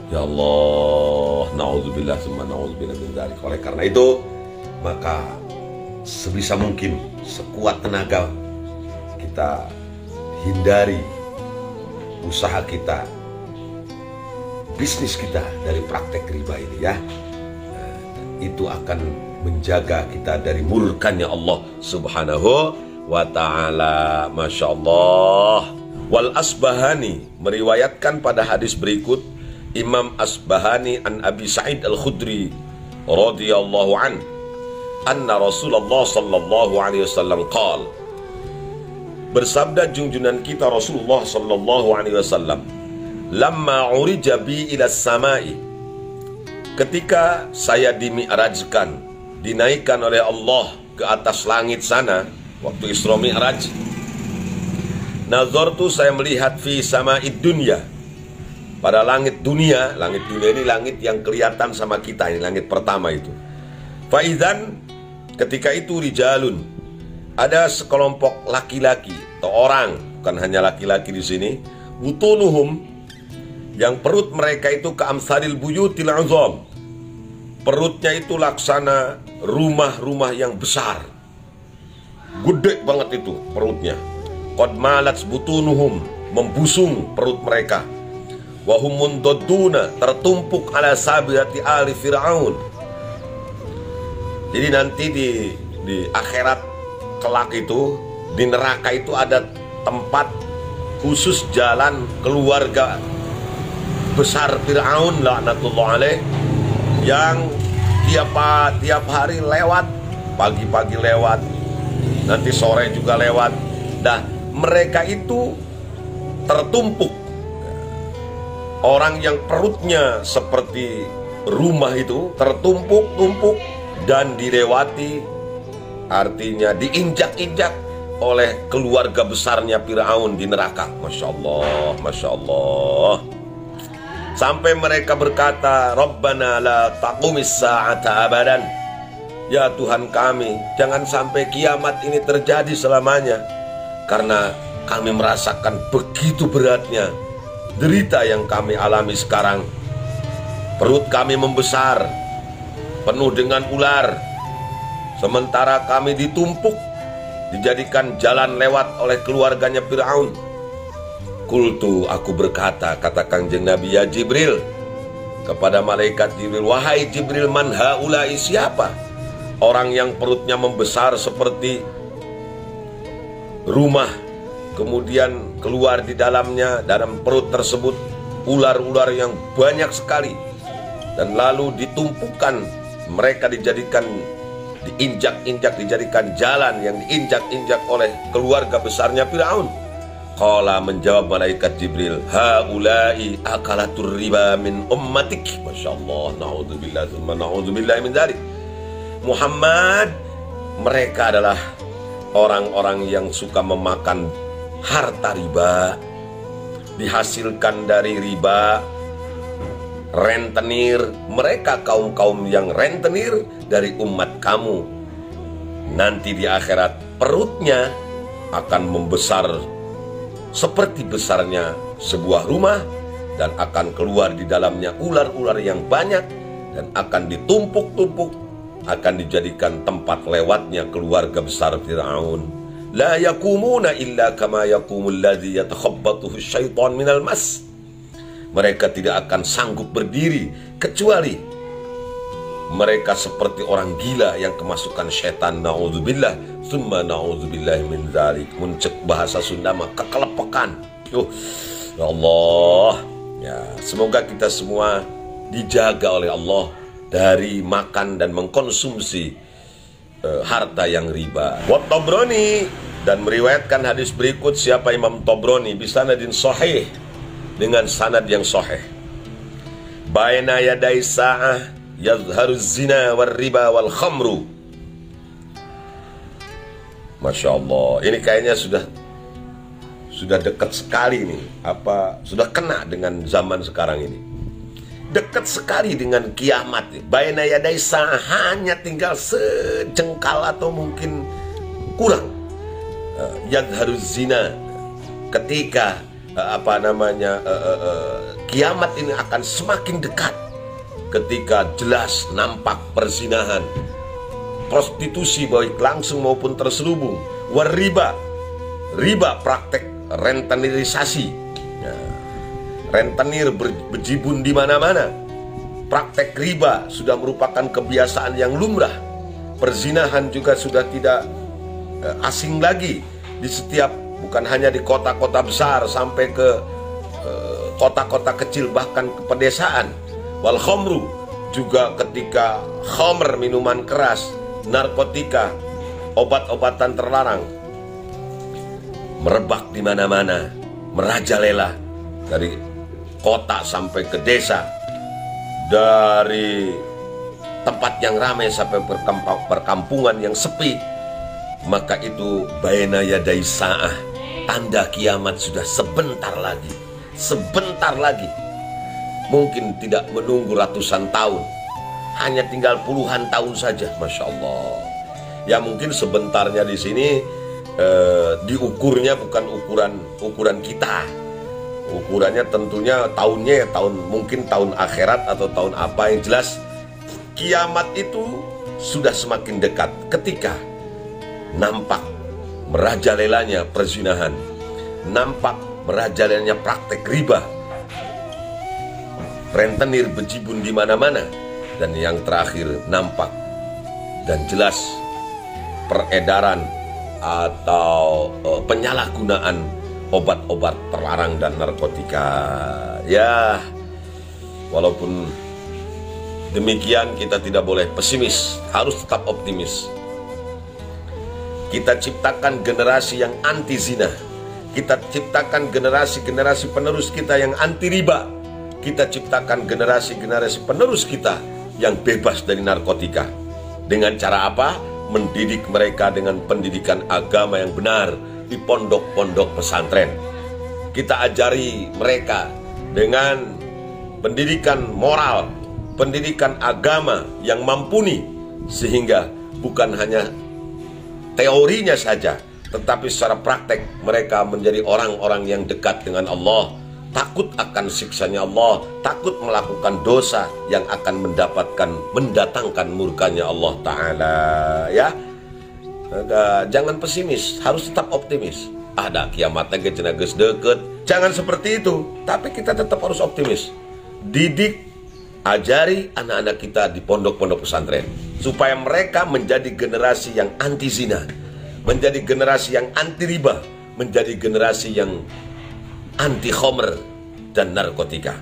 Ya Allah, naudzubillah summa naudzubillah min dzalik. Oleh karena itu, maka sebisa mungkin, sekuat tenaga kita hindari usaha kita, bisnis kita dari praktek riba ini ya. Itu akan menjaga kita dari murkanya Allah Subhanahu wa ta'ala. Masya Allah. Wal Asbahani meriwayatkan pada hadis berikut, Imam Asbahani an Abi Sa'id Al-Khudri radhiyallahu an, anna Rasulullah sallallahu alaihi wasallam qala, bersabda junjungan kita Rasulullah sallallahu alaihi wasallam, lamma urija bi ila samai, ketika saya dimi'rajkan, dinaikkan oleh Allah ke atas langit sana waktu Isra Mi'raj, nazartu, saya melihat fi sama'id dunya, pada langit dunia. Langit dunia ini langit yang kelihatan sama kita, ini langit pertama itu. Faizan, ketika itu rijalun, ada sekelompok laki-laki atau orang, bukan hanya laki-laki di sini, butunuhum, yang perut mereka itu keamsalil buyutil azam, perutnya itu laksana rumah-rumah yang besar, gede banget itu perutnya. Qad malat butunuhum, membusung perut mereka. Wahum mundadduna, tertumpuk ala sabirati ali Fir'aun. Jadi nanti di akhirat kelak itu, di neraka itu ada tempat khusus jalan keluarga besar Fir'aun laknatullah alaih, yang tiap hari lewat, pagi-pagi lewat, nanti sore juga lewat. Nah, mereka itu tertumpuk. Orang yang perutnya seperti rumah itu tertumpuk-tumpuk dan dilewati, artinya diinjak-injak oleh keluarga besarnya Fir'aun di neraka. Masya Allah, Masya Allah. Sampai mereka berkata, Rabbana la taqumis sa'ata abadan. Ya Tuhan kami, jangan sampai kiamat ini terjadi selamanya, karena kami merasakan begitu beratnya derita yang kami alami sekarang. Perut kami membesar, penuh dengan ular, sementara kami ditumpuk, dijadikan jalan lewat oleh keluarganya Fir'aun. Kultu, aku berkata, kata Kangjeng Nabi, ya Jibril, kepada malaikat Jibril, wahai Jibril, man haulai, siapa orang yang perutnya membesar seperti rumah, kemudian keluar di dalamnya, dalam perut tersebut ular-ular yang banyak sekali, dan lalu ditumpukan, mereka dijadikan, diinjak-injak, dijadikan jalan yang diinjak-injak oleh keluarga besarnya Fir'aun. Qala, menjawab malaikat Jibril, haulai akalatur riba min ummatik. Masya Allah, na'udzubillah summa na'udzubillah min dzalik. Muhammad, mereka adalah orang-orang yang suka memakan harta riba, dihasilkan dari riba, rentenir. Mereka kaum-kaum yang rentenir dari umat kamu. Nanti di akhirat perutnya akan membesar seperti besarnya sebuah rumah, dan akan keluar di dalamnya ular-ular yang banyak, dan akan ditumpuk-tumpuk, akan dijadikan tempat lewatnya keluarga besar Fir'aun. la yakumuna illa kama yakumul ladzi yatakhabbathu syaitan minal mas. Mereka tidak akan sanggup berdiri kecuali mereka seperti orang gila yang kemasukan setan. Na'udzubillah, summa na'udzubillah min dzalik. Muncul bahasa Sunda mah kekelepekan. Ya Allah, ya semoga kita semua dijaga oleh Allah dari makan dan mengkonsumsi harta yang riba. Wa Tabrani, dan meriwayatkan hadis berikut siapa Imam Tabrani bisanadin sahih, dengan sanad yang sahih. Baina yaday sa'ah yazharu zina war riba wal khamru. Masya Allah, ini kayaknya sudah dekat sekali nih, sudah kena dengan zaman sekarang ini. Dekat sekali dengan kiamat. Baina yaday sa'ah, hanya tinggal sejengkal atau mungkin kurang. Yazharu zina, ketika kiamat ini akan semakin dekat, ketika jelas nampak perzinahan, prostitusi baik langsung maupun terselubung, riba, praktek rentenirisasi, rentenir berjibun di mana-mana. Praktek riba sudah merupakan kebiasaan yang lumrah. Perzinahan juga sudah tidak asing lagi di setiap, bukan hanya di kota-kota besar, sampai ke kota-kota kecil, bahkan ke pedesaan. Wal khamru, juga ketika khamr, minuman keras, narkotika, obat-obatan terlarang merebak di mana-mana, merajalela dari kota sampai ke desa, dari tempat yang ramai sampai perkampungan yang sepi. Maka itu baina yaday sa'ah, tanda kiamat sudah sebentar lagi. Sebentar lagi. Mungkin tidak menunggu ratusan tahun, hanya tinggal puluhan tahun saja. Masya Allah. Ya mungkin sebentarnya di sini diukurnya bukan ukuran kita. Ukurannya tentunya tahunnya mungkin tahun akhirat atau tahun apa. Yang jelas kiamat itu sudah semakin dekat ketika nampak merajalelanya perzinahan, nampak merajalelanya praktek riba, rentenir berjibun di mana-mana, dan yang terakhir nampak dan jelas peredaran atau penyalahgunaan obat-obat terlarang dan narkotika. Ya, walaupun demikian kita tidak boleh pesimis, harus tetap optimis. Kita ciptakan generasi yang anti zina. Kita ciptakan generasi-generasi penerus kita yang anti riba. Kita ciptakan generasi-generasi penerus kita yang bebas dari narkotika. Dengan cara apa? Mendidik mereka dengan pendidikan agama yang benar di pondok-pondok pesantren. Kita ajari mereka dengan pendidikan moral, pendidikan agama yang mumpuni, sehingga bukan hanya teorinya saja, tetapi secara praktek mereka menjadi orang-orang yang dekat dengan Allah, takut akan siksanya Allah, takut melakukan dosa yang akan mendatangkan murkanya Allah Ta'ala. Ya, jangan pesimis, harus tetap optimis. Ada kiamatnya cenah geus deket. Jangan seperti itu, tapi kita tetap harus optimis. Didik, ajari anak-anak kita di pondok-pondok pesantren supaya mereka menjadi generasi yang anti zina, menjadi generasi yang anti riba, menjadi generasi yang anti khamr dan narkotika.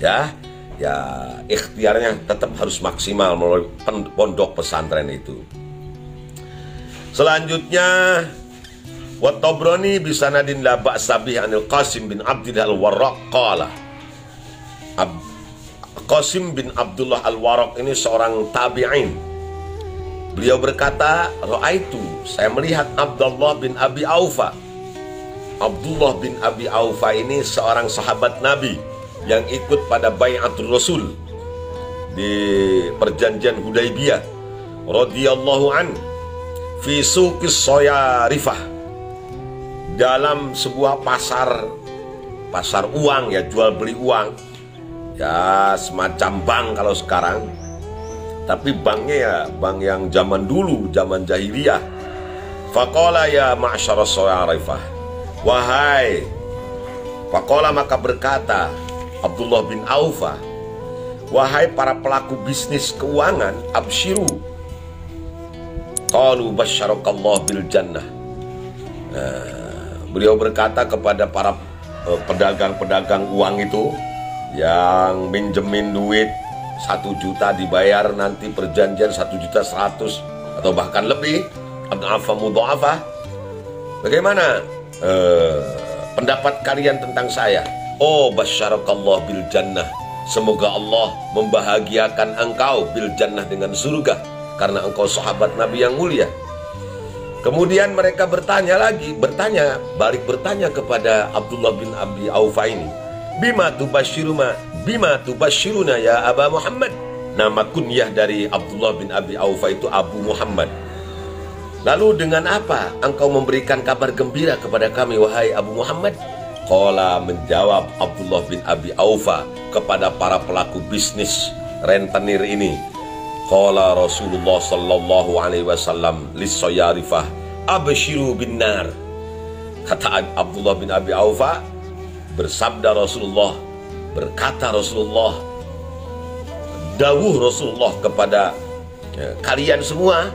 Ya, ikhtiarnya tetap harus maksimal melalui pondok pesantren itu. Selanjutnya, wa Tabrani bisanadin la ba'sa bihi anil Qasim bin Abdillah al-Warraq qala. Qasim bin Abdullah al-Warraq ini seorang tabi'in. Beliau berkata, "Ra'aitu, saya melihat Abdullah bin Abi Aufa." Abdullah bin Abi Aufa ini seorang sahabat Nabi yang ikut pada Bai'atul Rasul di perjanjian Hudaybiyah radhiyallahu an, fi suqis Sayarifah, dalam sebuah pasar uang, ya, jual beli uang. Ya, semacam bank kalau sekarang, tapi banknya ya bank yang zaman dulu, zaman jahiliyah. Faqala ya ma'syara Suyarifah, wahai, faqala maka berkata Abdullah bin Aufah, wahai para pelaku bisnis keuangan, absyiru. Qalu basyarakallah bil jannah. Beliau berkata kepada para pedagang-pedagang uang itu yang minjemin duit 1 juta dibayar nanti perjanjian 1.100.000 atau bahkan lebih, ad'afa mudha'afah. Bagaimana pendapat kalian tentang saya? Oh, basyarakallah bil jannah. Semoga Allah membahagiakan engkau bil jannah dengan surga, karena engkau sahabat Nabi yang mulia. Kemudian mereka bertanya balik bertanya kepada Abdullah bin Abi Aufa ini, bima tubasyiruna ya Aba Muhammad. Nama kunyah dari Abdullah bin Abi Aufa itu Abu Muhammad. Lalu dengan apa engkau memberikan kabar gembira kepada kami, wahai Abu Muhammad? Qala, menjawab Abdullah bin Abi Aufa kepada para pelaku bisnis rentenir ini, qala Rasulullah sallallahu alaihi wasallam lis-Suyarifah, absyiru bin nar. Kata Abdullah bin Abi Aufa, bersabda Rasulullah, berkata Rasulullah, dawuh Rasulullah kepada kalian semua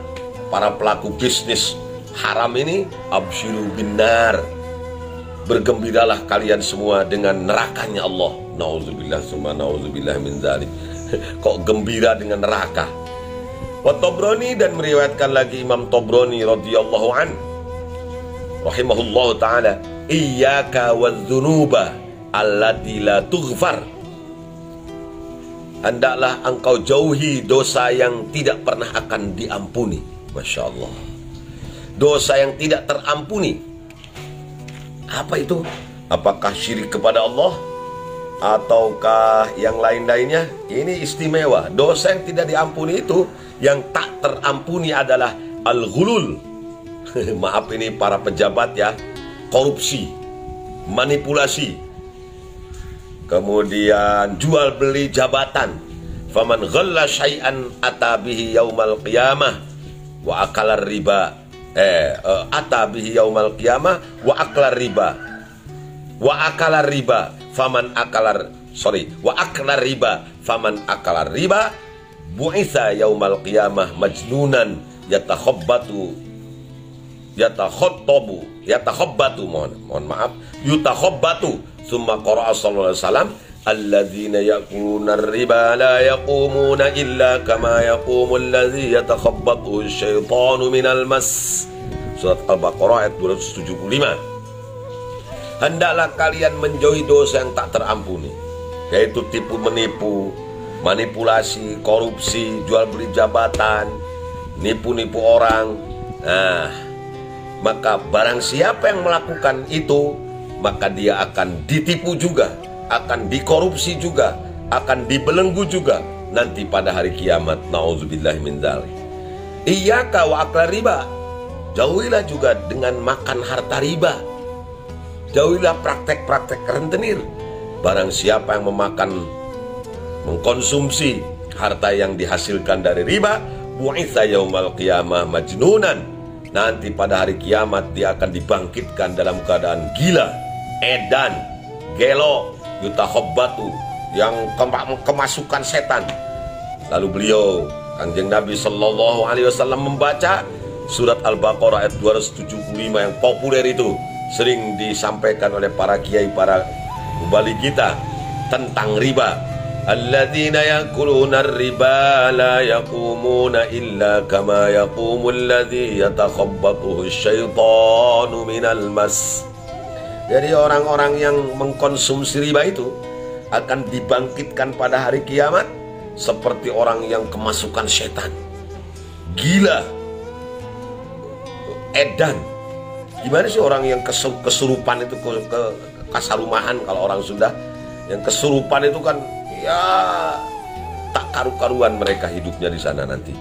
para pelaku bisnis haram ini, absyiru bin nar, bergembiralah kalian semua dengan nerakanya Allah. Nauzubillah summa nauzubillah min dzalik. Kok gembira dengan neraka? Wa Tabrani, dan meriwayatkan lagi Imam Tabrani radhiyallahu an rahimahullahu taala, iyyaka wadzunuba allati la tughfar. Hendaklah engkau jauhi dosa yang tidak pernah akan diampuni. Masya Allah, dosa yang tidak terampuni. Apa itu? Apakah syirik kepada Allah ataukah yang lain-lainnya? Ini istimewa. Dosa yang tidak diampuni itu, yang tak terampuni adalah al-ghulul. Maaf ini para pejabat ya, korupsi, manipulasi, kemudian jual beli jabatan. Faman ghalla syai'an atabihi yaumal qiyamah wa akala riba. Atabihi yaumal qiyamah wa akala riba. Wa akala riba faman akala wa akala riba faman akala riba bu'itsa yaumal qiyamah majnunan yatakhabbatu summa qara'a sallallahu alaihi wasallam, alladzina ya'kuluna riba la yaqumuna illa kama yaqumu alladzi yatakhabbathu asyaitanu minal mas. Surat Al-Baqarah ayat 275. Hendaklah kalian menjauhi dosa yang tak terampuni, yaitu tipu menipu, manipulasi, korupsi, jual beli jabatan, nipu-nipu orang. Nah, maka barang siapa yang melakukan itu, maka dia akan ditipu juga, akan dikorupsi juga, akan dibelenggu juga nanti pada hari kiamat. Nauzubillahi min dzalik. Iyyaka wa akla riba. Jauhilah juga dengan makan harta riba. Jauhilah praktek-praktek rentenir. Barang siapa yang mengkonsumsi harta yang dihasilkan dari riba, bu'itsa yaumal qiyamah majnunan. Nanti pada hari kiamat dia akan dibangkitkan dalam keadaan gila, edan, gelo, yutakhobbatu, yang kemasukan setan. Lalu beliau, Kanjeng Nabi Sallallahu Alaihi Wasallam, membaca surat Al-Baqarah ayat 275 yang populer itu, sering disampaikan oleh para kiai, para mubalik kita, tentang riba. Alladzina yakuluna riba la yaqumuna illa kama yaqumul ladzi yatakhabbathu asyaitanu minal mas. Jadi orang-orang yang mengkonsumsi riba itu akan dibangkitkan pada hari kiamat seperti orang yang kemasukan setan, gila, edan. Gimana sih orang yang kesurupan itu, ke kasarumahan kalau orang Sunda, yang kesurupan itu kan ya tak karu-karuan mereka hidupnya di sana nanti.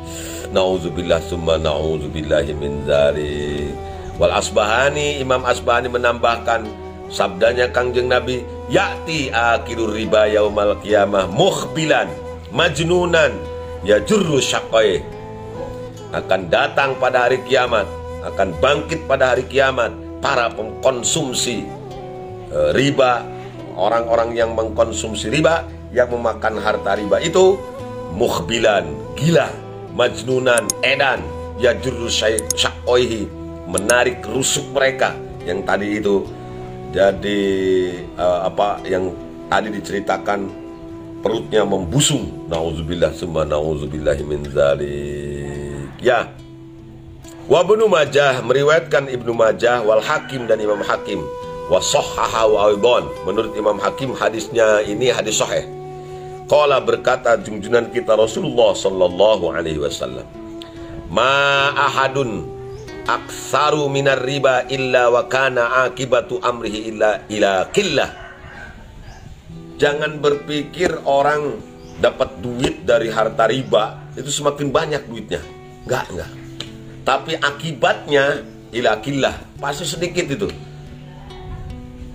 Nauzubillah summa nauzubillahi min dzalik. Wal Asbahani, Imam Asbahani menambahkan sabdanya Kangjeng Nabi, ya'ti akhirur riba yaumal qiyamah mukhbilan majnunan yajurru syaqai. Akan datang pada hari kiamat akan bangkit pada hari kiamat para pengkonsumsi riba, orang-orang yang mengkonsumsi riba, yang memakan harta riba itu mukhbilan, gila, majnunan, edan, yajurru syaqoihi, menarik rusuk mereka yang tadi itu. Jadi apa yang tadi diceritakan, perutnya membusung. Nauzubillah summa nauzubillahi min dzalik. Ya. Wa Ibnu Majah, meriwayatkan Ibnu Majah wal Hakim dan Imam Hakim, wa sahhahu aidan, menurut Imam Hakim hadisnya ini hadis sahih. Qala, berkata junjungan kita Rasulullah sallallahu alaihi wasallam, ma ahadun aktsaru minar riba illa wa kana akibatu amrihi ila qillah. Jangan berpikir orang dapat duit dari harta riba itu semakin banyak duitnya. Enggak. Tapi akibatnya ila qillah, pasti sedikit itu.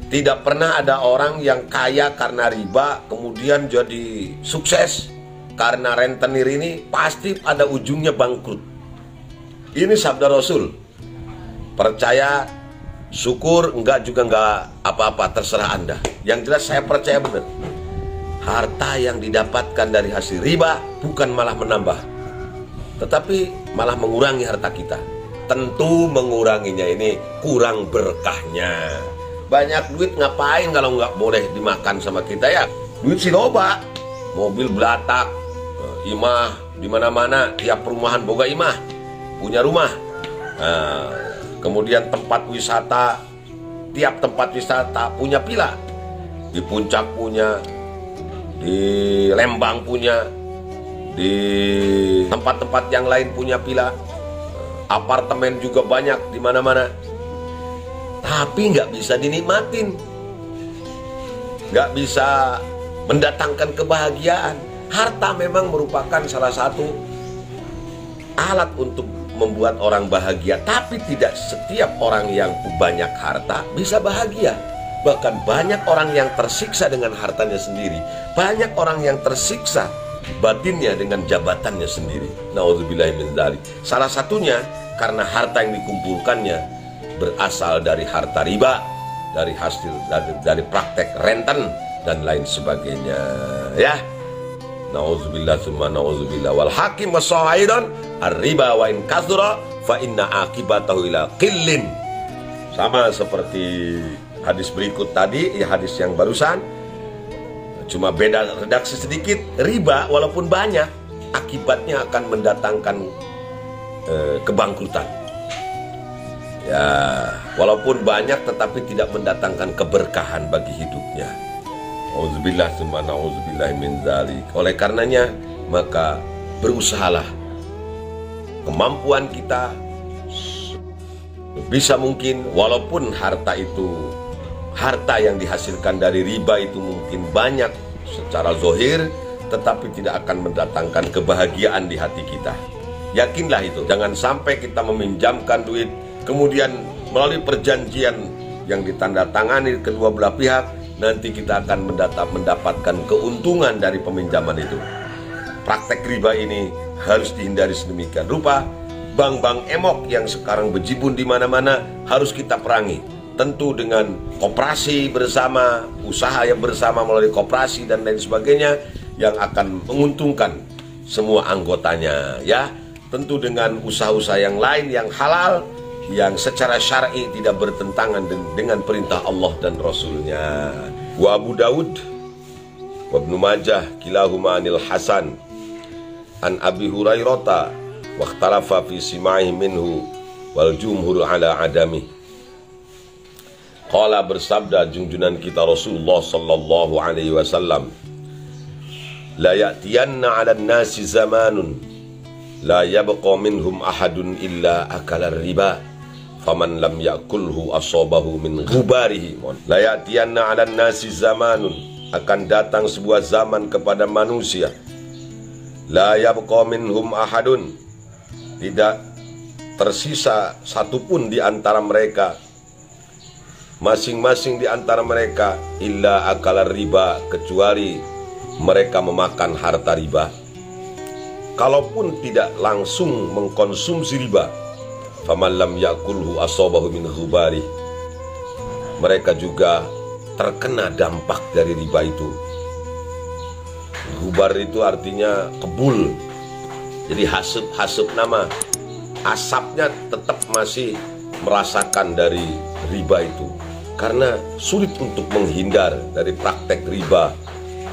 Tidak pernah ada orang yang kaya karena riba kemudian jadi sukses. Karena rentenir ini pasti ada ujungnya bangkrut. Ini sabda Rasul. Percaya, syukur, enggak juga enggak apa-apa, terserah Anda. Yang jelas saya percaya benar. Harta yang didapatkan dari hasil riba bukan malah menambah, tetapi malah mengurangi harta kita. Tentu menguranginya ini kurang berkahnya. Banyak duit ngapain kalau nggak boleh dimakan sama kita ya? Duit si loba, mobil belatak, imah di mana-mana, tiap perumahan boga imah, punya rumah. Kemudian tempat wisata, tiap tempat wisata punya villa. Di Puncak punya, di Lembang punya, di tempat-tempat yang lain punya villa, apartemen juga banyak di mana-mana. Tapi nggak bisa dinikmatin, nggak bisa mendatangkan kebahagiaan. Harta memang merupakan salah satu alat untuk membuat orang bahagia, tapi tidak setiap orang yang banyak harta bisa bahagia. Bahkan banyak orang yang tersiksa dengan hartanya sendiri, banyak orang yang tersiksa batinnya dengan jabatannya sendiri. Nauzubillahi min dzalik. Salah satunya karena harta yang dikumpulkannya berasal dari harta riba, dari hasil dari praktek renten dan lain sebagainya. Ya, nauzubillah summa nauzubillah. Wal hakim wasaidan ar-riba wa in kasura fa inna akibatahu ila qillin. Sama seperti hadis berikut tadi, ya hadis yang barusan, cuma beda redaksi sedikit. Riba walaupun banyak, akibatnya akan mendatangkan kebangkrutan. Ya, walaupun banyak tetapi tidak mendatangkan keberkahan bagi hidupnya. Auzubillah summa nauzubillah min dzalik. Oleh karenanya, maka berusahalah kemampuan kita bisa mungkin, walaupun harta itu, harta yang dihasilkan dari riba itu mungkin banyak secara zahir, tetapi tidak akan mendatangkan kebahagiaan di hati kita. Yakinlah itu. Jangan sampai kita meminjamkan duit, kemudian melalui perjanjian yang ditandatangani kedua belah pihak, nanti kita akan mendapatkan keuntungan dari peminjaman itu. Praktek riba ini harus dihindari sedemikian rupa. Bank-bank emok yang sekarang bejibun di mana-mana harus kita perangi. Tentu dengan koperasi bersama, usaha yang bersama melalui koperasi dan lain sebagainya yang akan menguntungkan semua anggotanya, ya. Tentu dengan usaha-usaha yang lain yang halal, yang secara syar'i tidak bertentangan dengan perintah Allah dan Rasulnya. Wa Abu Dawud wa Ibnu Majah kilahuma anil Hasan an Abi Hurairata wa ikhtalafa fi sima'i minhu wal jumhur ala adami. Qala, bersabda junjungan kita Rasulullah sallallahu alaihi wasallam, la ya'tiyanna 'alan nasi zamanun la yabqa minhum ahadun illa akala riba faman lam yakulhu asabahu min ghubarihi. La ya'tiyanna 'alan nasi zamanun, akan datang sebuah zaman kepada manusia, la yabqa minhum ahadun, tidak tersisa satupun di antara mereka, masing-masing di antara mereka, illa akala riba, kecuali mereka memakan harta riba. Kalaupun tidak langsung mengkonsumsi riba, faman lam yakulhu asabahu min ghubari. Mereka juga terkena dampak dari riba itu. Ghubar itu artinya kebul. Jadi hasub nama. Asapnya tetap masih merasakan dari riba itu. Karena sulit untuk menghindar dari praktek riba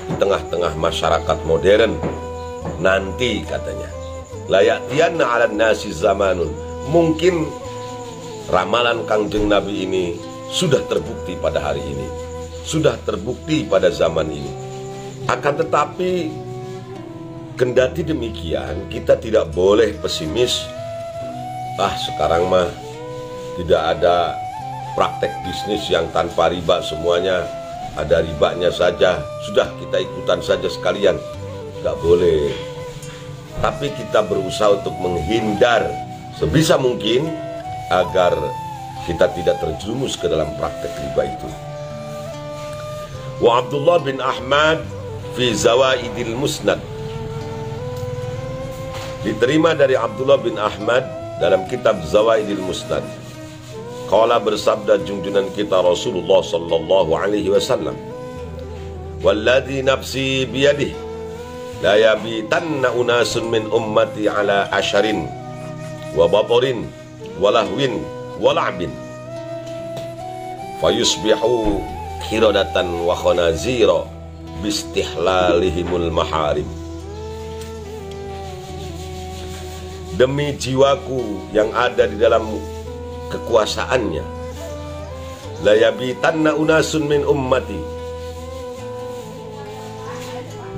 di tengah-tengah masyarakat modern. Nanti katanya, layatiyanna 'alan nasi zamanun. Mungkin ramalan Kangjeng Nabi ini sudah terbukti pada hari ini, sudah terbukti pada zaman ini. Akan tetapi kendati demikian, kita tidak boleh pesimis. Sekarang mah tidak ada praktek bisnis yang tanpa riba, semuanya ada ribanya saja, sudah kita ikutan saja sekalian. Gak boleh. Tapi kita berusaha untuk menghindar sebisa mungkin agar kita tidak terjerumus ke dalam praktek riba itu. Wa Abdullah bin Ahmad fi Zawaidil Musnad, diterima dari Abdullah bin Ahmad dalam kitab Zawaidil Musnad. Qala, bersabda junjungan kita Rasulullah sallallahu alaihi wasallam, walladzi nafsi biyadihi la yabitanna unasun min ummati ala asharin wa batarin wa lahwin wa la'bin fayusbihu khiradatan wa khanazira bistihlalihimul maharim. Demi jiwaku yang ada di dalam kekuasaannya, la yabitanna unasun min ummati,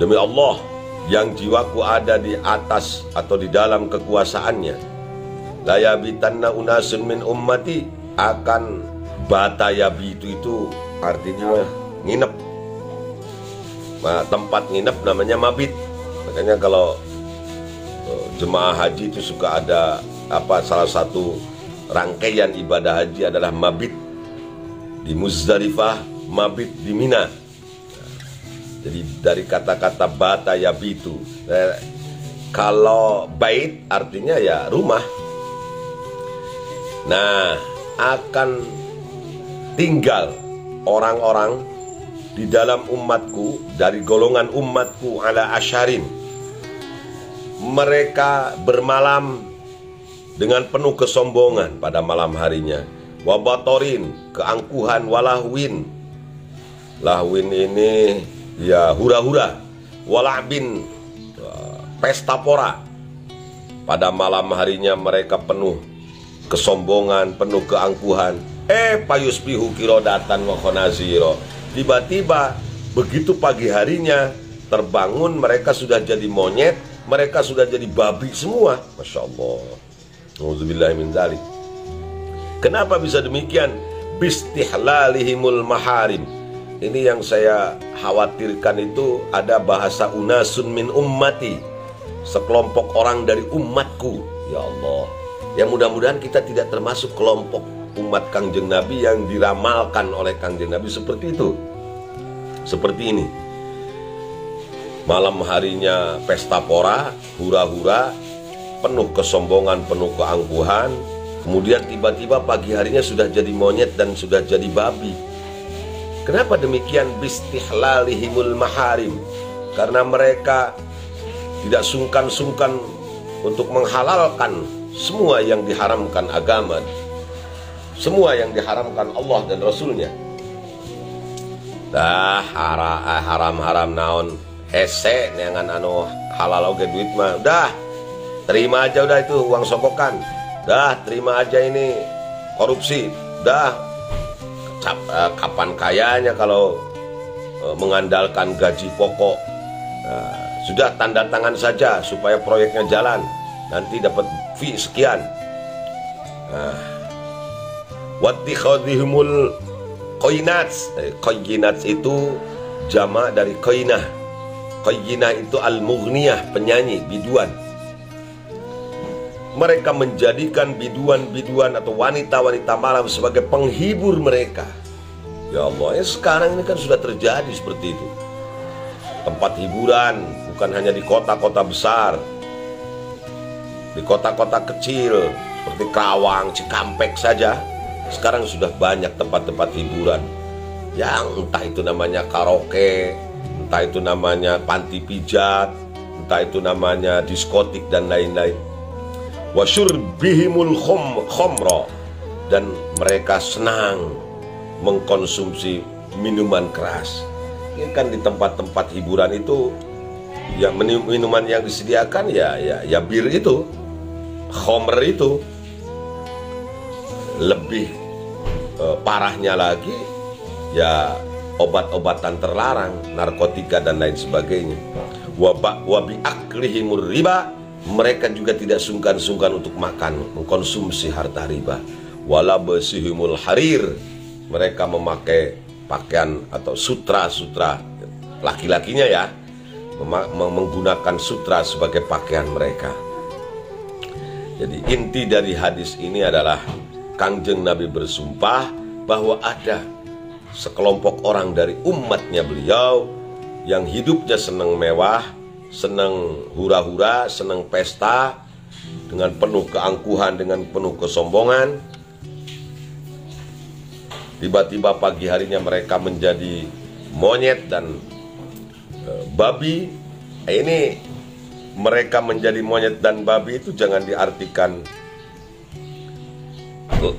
demi Allah yang jiwaku ada di atas atau di dalam kekuasaannya, la yabitanna unasun min ummati, akan bata yabitu itu artinya nginep. Tempat nginep namanya mabit. Makanya kalau jemaah haji itu suka ada salah satu rangkaian ibadah haji adalah mabit di Muzdalifah, mabit di Mina. Jadi dari kata-kata bata yabitu. Kalau bait artinya ya rumah. Nah, akan tinggal orang-orang di dalam umatku, dari golongan umatku ala asharin. Mereka bermalam dengan penuh kesombongan pada malam harinya. Wabatorin, keangkuhan, walahwin. Lahwin ini ya hura-hura. Walabin, pesta pora. Pada malam harinya mereka penuh kesombongan, penuh keangkuhan. Payusbihu kirodatan wa khonaziro. Tiba-tiba begitu pagi harinya terbangun, mereka sudah jadi monyet, mereka sudah jadi babi semua. Masya Allah. Auzubillahi min dzalik. Kenapa bisa demikian? Bistihlalihimul maharim. Ini yang saya khawatirkan, itu ada bahasa unasun min ummati, sekelompok orang dari umatku. Ya Allah, ya mudah-mudahan kita tidak termasuk kelompok umat Kangjeng Nabi yang diramalkan oleh Kangjeng Nabi seperti itu. Seperti ini, malam harinya pesta pora, hura-hura, penuh kesombongan, penuh keangkuhan. Kemudian tiba-tiba pagi harinya sudah jadi monyet dan sudah jadi babi. Kenapa demikian? Bistihlalihimul maharim. Karena mereka tidak sungkan-sungkan untuk menghalalkan semua yang diharamkan agama, semua yang diharamkan Allah dan Rasulnya. Haram-haram naon hese neangan anu halal oge duit mah. Udah, terima aja udah itu uang sokokan. Dah, terima aja ini korupsi. Dah, kapan kayanya kalau mengandalkan gaji pokok. Sudah tanda tangan saja supaya proyeknya jalan, nanti dapat fee sekian. Wattikhadhihumul qainats. Qainats itu jamak dari qainah. Qainah itu al-mughniyah, penyanyi, biduan. Mereka menjadikan biduan-biduan atau wanita-wanita malam sebagai penghibur mereka. Ya Allah, ya sekarang ini kan sudah terjadi seperti itu. Tempat hiburan bukan hanya di kota-kota besar, di kota-kota kecil seperti Kerawang, Cikampek saja sekarang sudah banyak tempat-tempat hiburan yang entah itu namanya karaoke, entah itu namanya panti pijat, entah itu namanya diskotik dan lain-lain. Wasyurbihimul khomro, dan mereka senang mengkonsumsi minuman keras. Ini kan di tempat-tempat hiburan itu ya minuman yang disediakan ya bir itu, khomer itu. Lebih parahnya lagi ya obat-obatan terlarang, narkotika dan lain sebagainya. Wabi aklihimur riba, mereka juga tidak sungkan-sungkan untuk mengkonsumsi harta riba. Walabasihimul harir, mereka memakai pakaian atau sutra laki-lakinya ya, menggunakan sutra sebagai pakaian mereka. Jadi inti dari hadis ini adalah Kangjeng Nabi bersumpah bahwa ada sekelompok orang dari umatnya beliau yang hidupnya senang mewah, senang hura-hura, senang pesta, dengan penuh keangkuhan, dengan penuh kesombongan. Tiba-tiba pagi harinya mereka menjadi monyet dan babi. Ini mereka menjadi monyet dan babi itu jangan diartikan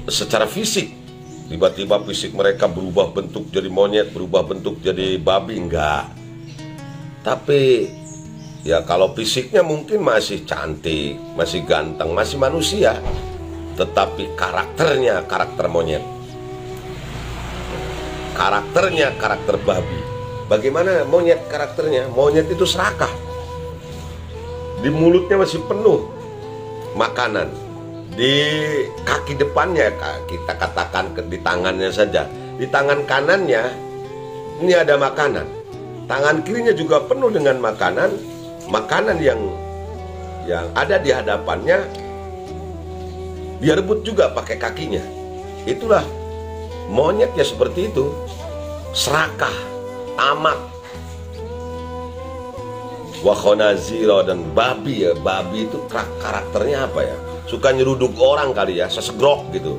secara fisik. Tiba-tiba fisik mereka berubah bentuk jadi monyet, berubah bentuk jadi babi, enggak. Tapi ya kalau fisiknya mungkin masih cantik, masih ganteng, masih manusia, tetapi karakternya karakter monyet, karakternya karakter babi. Bagaimana monyet karakternya? Monyet itu serakah, di mulutnya masih penuh makanan, di kaki depannya, kita katakan di tangannya saja, di tangan kanannya ini ada makanan, tangan kirinya juga penuh dengan makanan yang ada di hadapannya dia rebut juga pakai kakinya. Itulah monyet ya, seperti itu, serakah, tamak. Wakhonaziro, dan babi ya, babi itu karakternya apa ya? Suka nyeruduk orang kali ya, sesegrok gitu.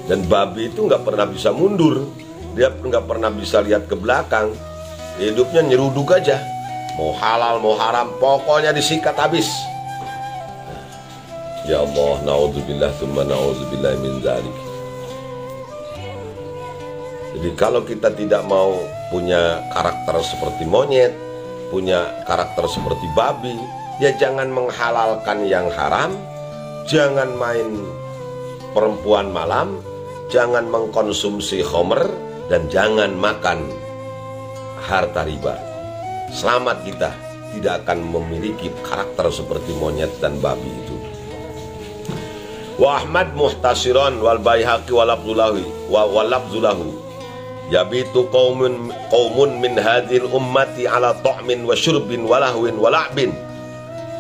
Dan babi itu nggak pernah bisa mundur, dia nggak pernah bisa lihat ke belakang, hidupnya nyeruduk aja, mau halal mau haram pokoknya disikat habis. Ya Allah, naudzubillah tsumma naudzubillah min dzalik. Jadi kalau kita tidak mau punya karakter seperti monyet, punya karakter seperti babi, ya jangan menghalalkan yang haram, jangan main perempuan malam, jangan mengkonsumsi khamr, dan jangan makan harta riba. Selamat kita tidak akan memiliki karakter seperti monyet dan babi itu. Wa Ahmad muhtasiran wal Baihaqi walabzulahu yabitu qaumun min hadhil ummati ala ta'min wa syurbin wa lahwin wa la'bin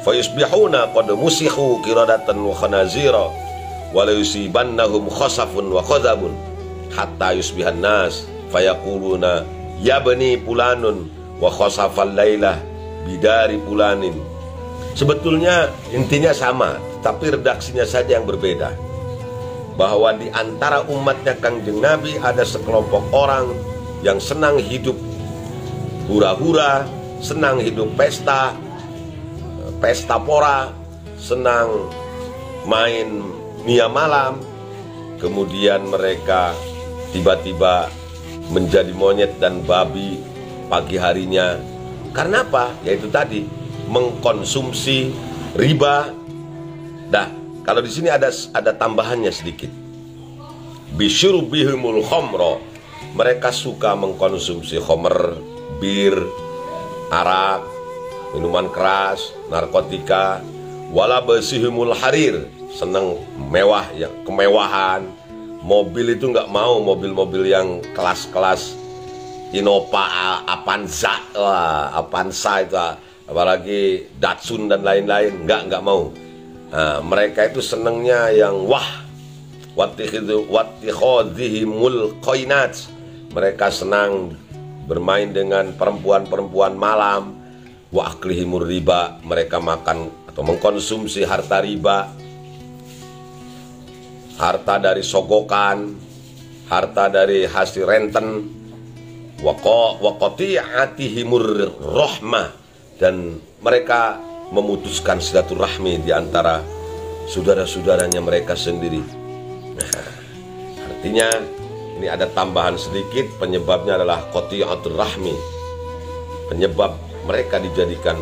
fayusbihuna qad musihu qiradatan wa khanazira wa la yusibannahum khasafun wa khadhabun hatta yusbihan nas fayaquluna ya bani fulanun wa khasafal lailah bidari fulanin. Sebetulnya intinya sama, tapi redaksinya saja yang berbeda. Bahwa di antara umatnya Kangjeng Nabi ada sekelompok orang yang senang hidup hura-hura, senang hidup pesta pora, senang main nia malam. Kemudian mereka tiba-tiba menjadi monyet dan babi pagi harinya. Karena apa? Yaitu tadi, mengkonsumsi riba. Nah, kalau di sini ada tambahannya sedikit. Bisyurbihimul khamra, mereka suka mengkonsumsi khamr, bir, arak, minuman keras, narkotika. Walabasihimul harir, senang mewah, ya, kemewahan. Mobil itu nggak mau mobil-mobil yang kelas-kelas Innova, Avanza itu, apalagi Datsun dan lain-lain, nggak mau. Nah, mereka itu senangnya yang wah, wattikhadhihimul qainat, mereka senang bermain dengan perempuan-perempuan malam. Wa aklihimur riba, mereka makan atau mengkonsumsi harta riba. harta dari sogokan, harta dari hasil renten, wa qati'atihimur rahmah, dan mereka memutuskan silaturahmi di antara saudara-saudaranya mereka sendiri. Nah, artinya ini ada tambahan sedikit, penyebabnya adalah qati'atur rahmi. Penyebab mereka dijadikan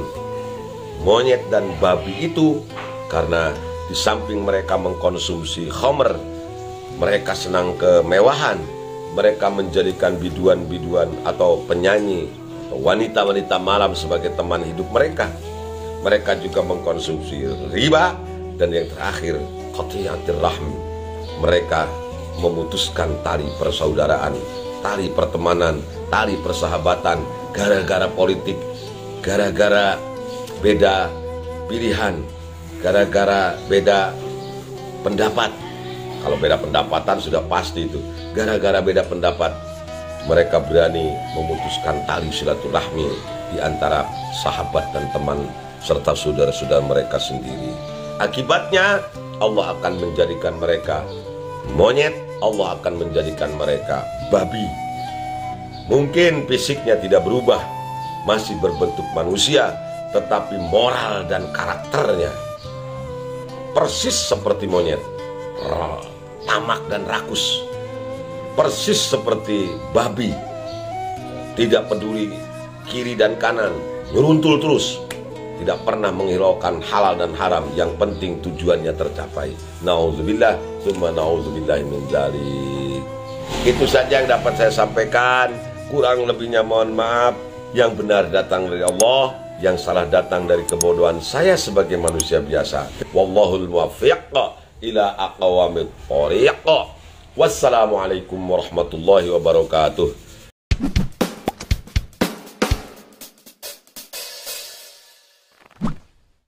monyet dan babi itu karena di samping mereka mengkonsumsi khamr, mereka senang kemewahan, mereka menjadikan biduan-biduan atau penyanyi atau wanita-wanita malam sebagai teman hidup mereka. Mereka juga mengkonsumsi riba, dan yang terakhir qati'atur rahmi, mereka memutuskan tali persaudaraan, tali pertemanan, tali persahabatan gara-gara politik, gara-gara beda pilihan, gara-gara beda pendapat. Kalau beda pendapatan sudah pasti itu. Gara-gara beda pendapat, mereka berani memutuskan tali silaturahmi di antara sahabat dan teman serta saudara-saudara mereka sendiri. Akibatnya Allah akan menjadikan mereka monyet, Allah akan menjadikan mereka babi. Mungkin fisiknya tidak berubah, masih berbentuk manusia, tetapi moral dan karakternya persis seperti monyet, tamak dan rakus. Persis seperti babi, tidak peduli kiri dan kanan, nyeruntul terus, tidak pernah menghiraukan halal dan haram, yang penting tujuannya tercapai. Nauzubillah, tsumma nauzubillah min dzalik. Itu saja yang dapat saya sampaikan. Kurang lebihnya mohon maaf. Yang benar datang dari Allah, yang salah datang dari kebodohan saya sebagai manusia biasa. Wallahul muwaffiq ila aqwamit thoriq. Wassalamualaikum warahmatullahi wabarakatuh.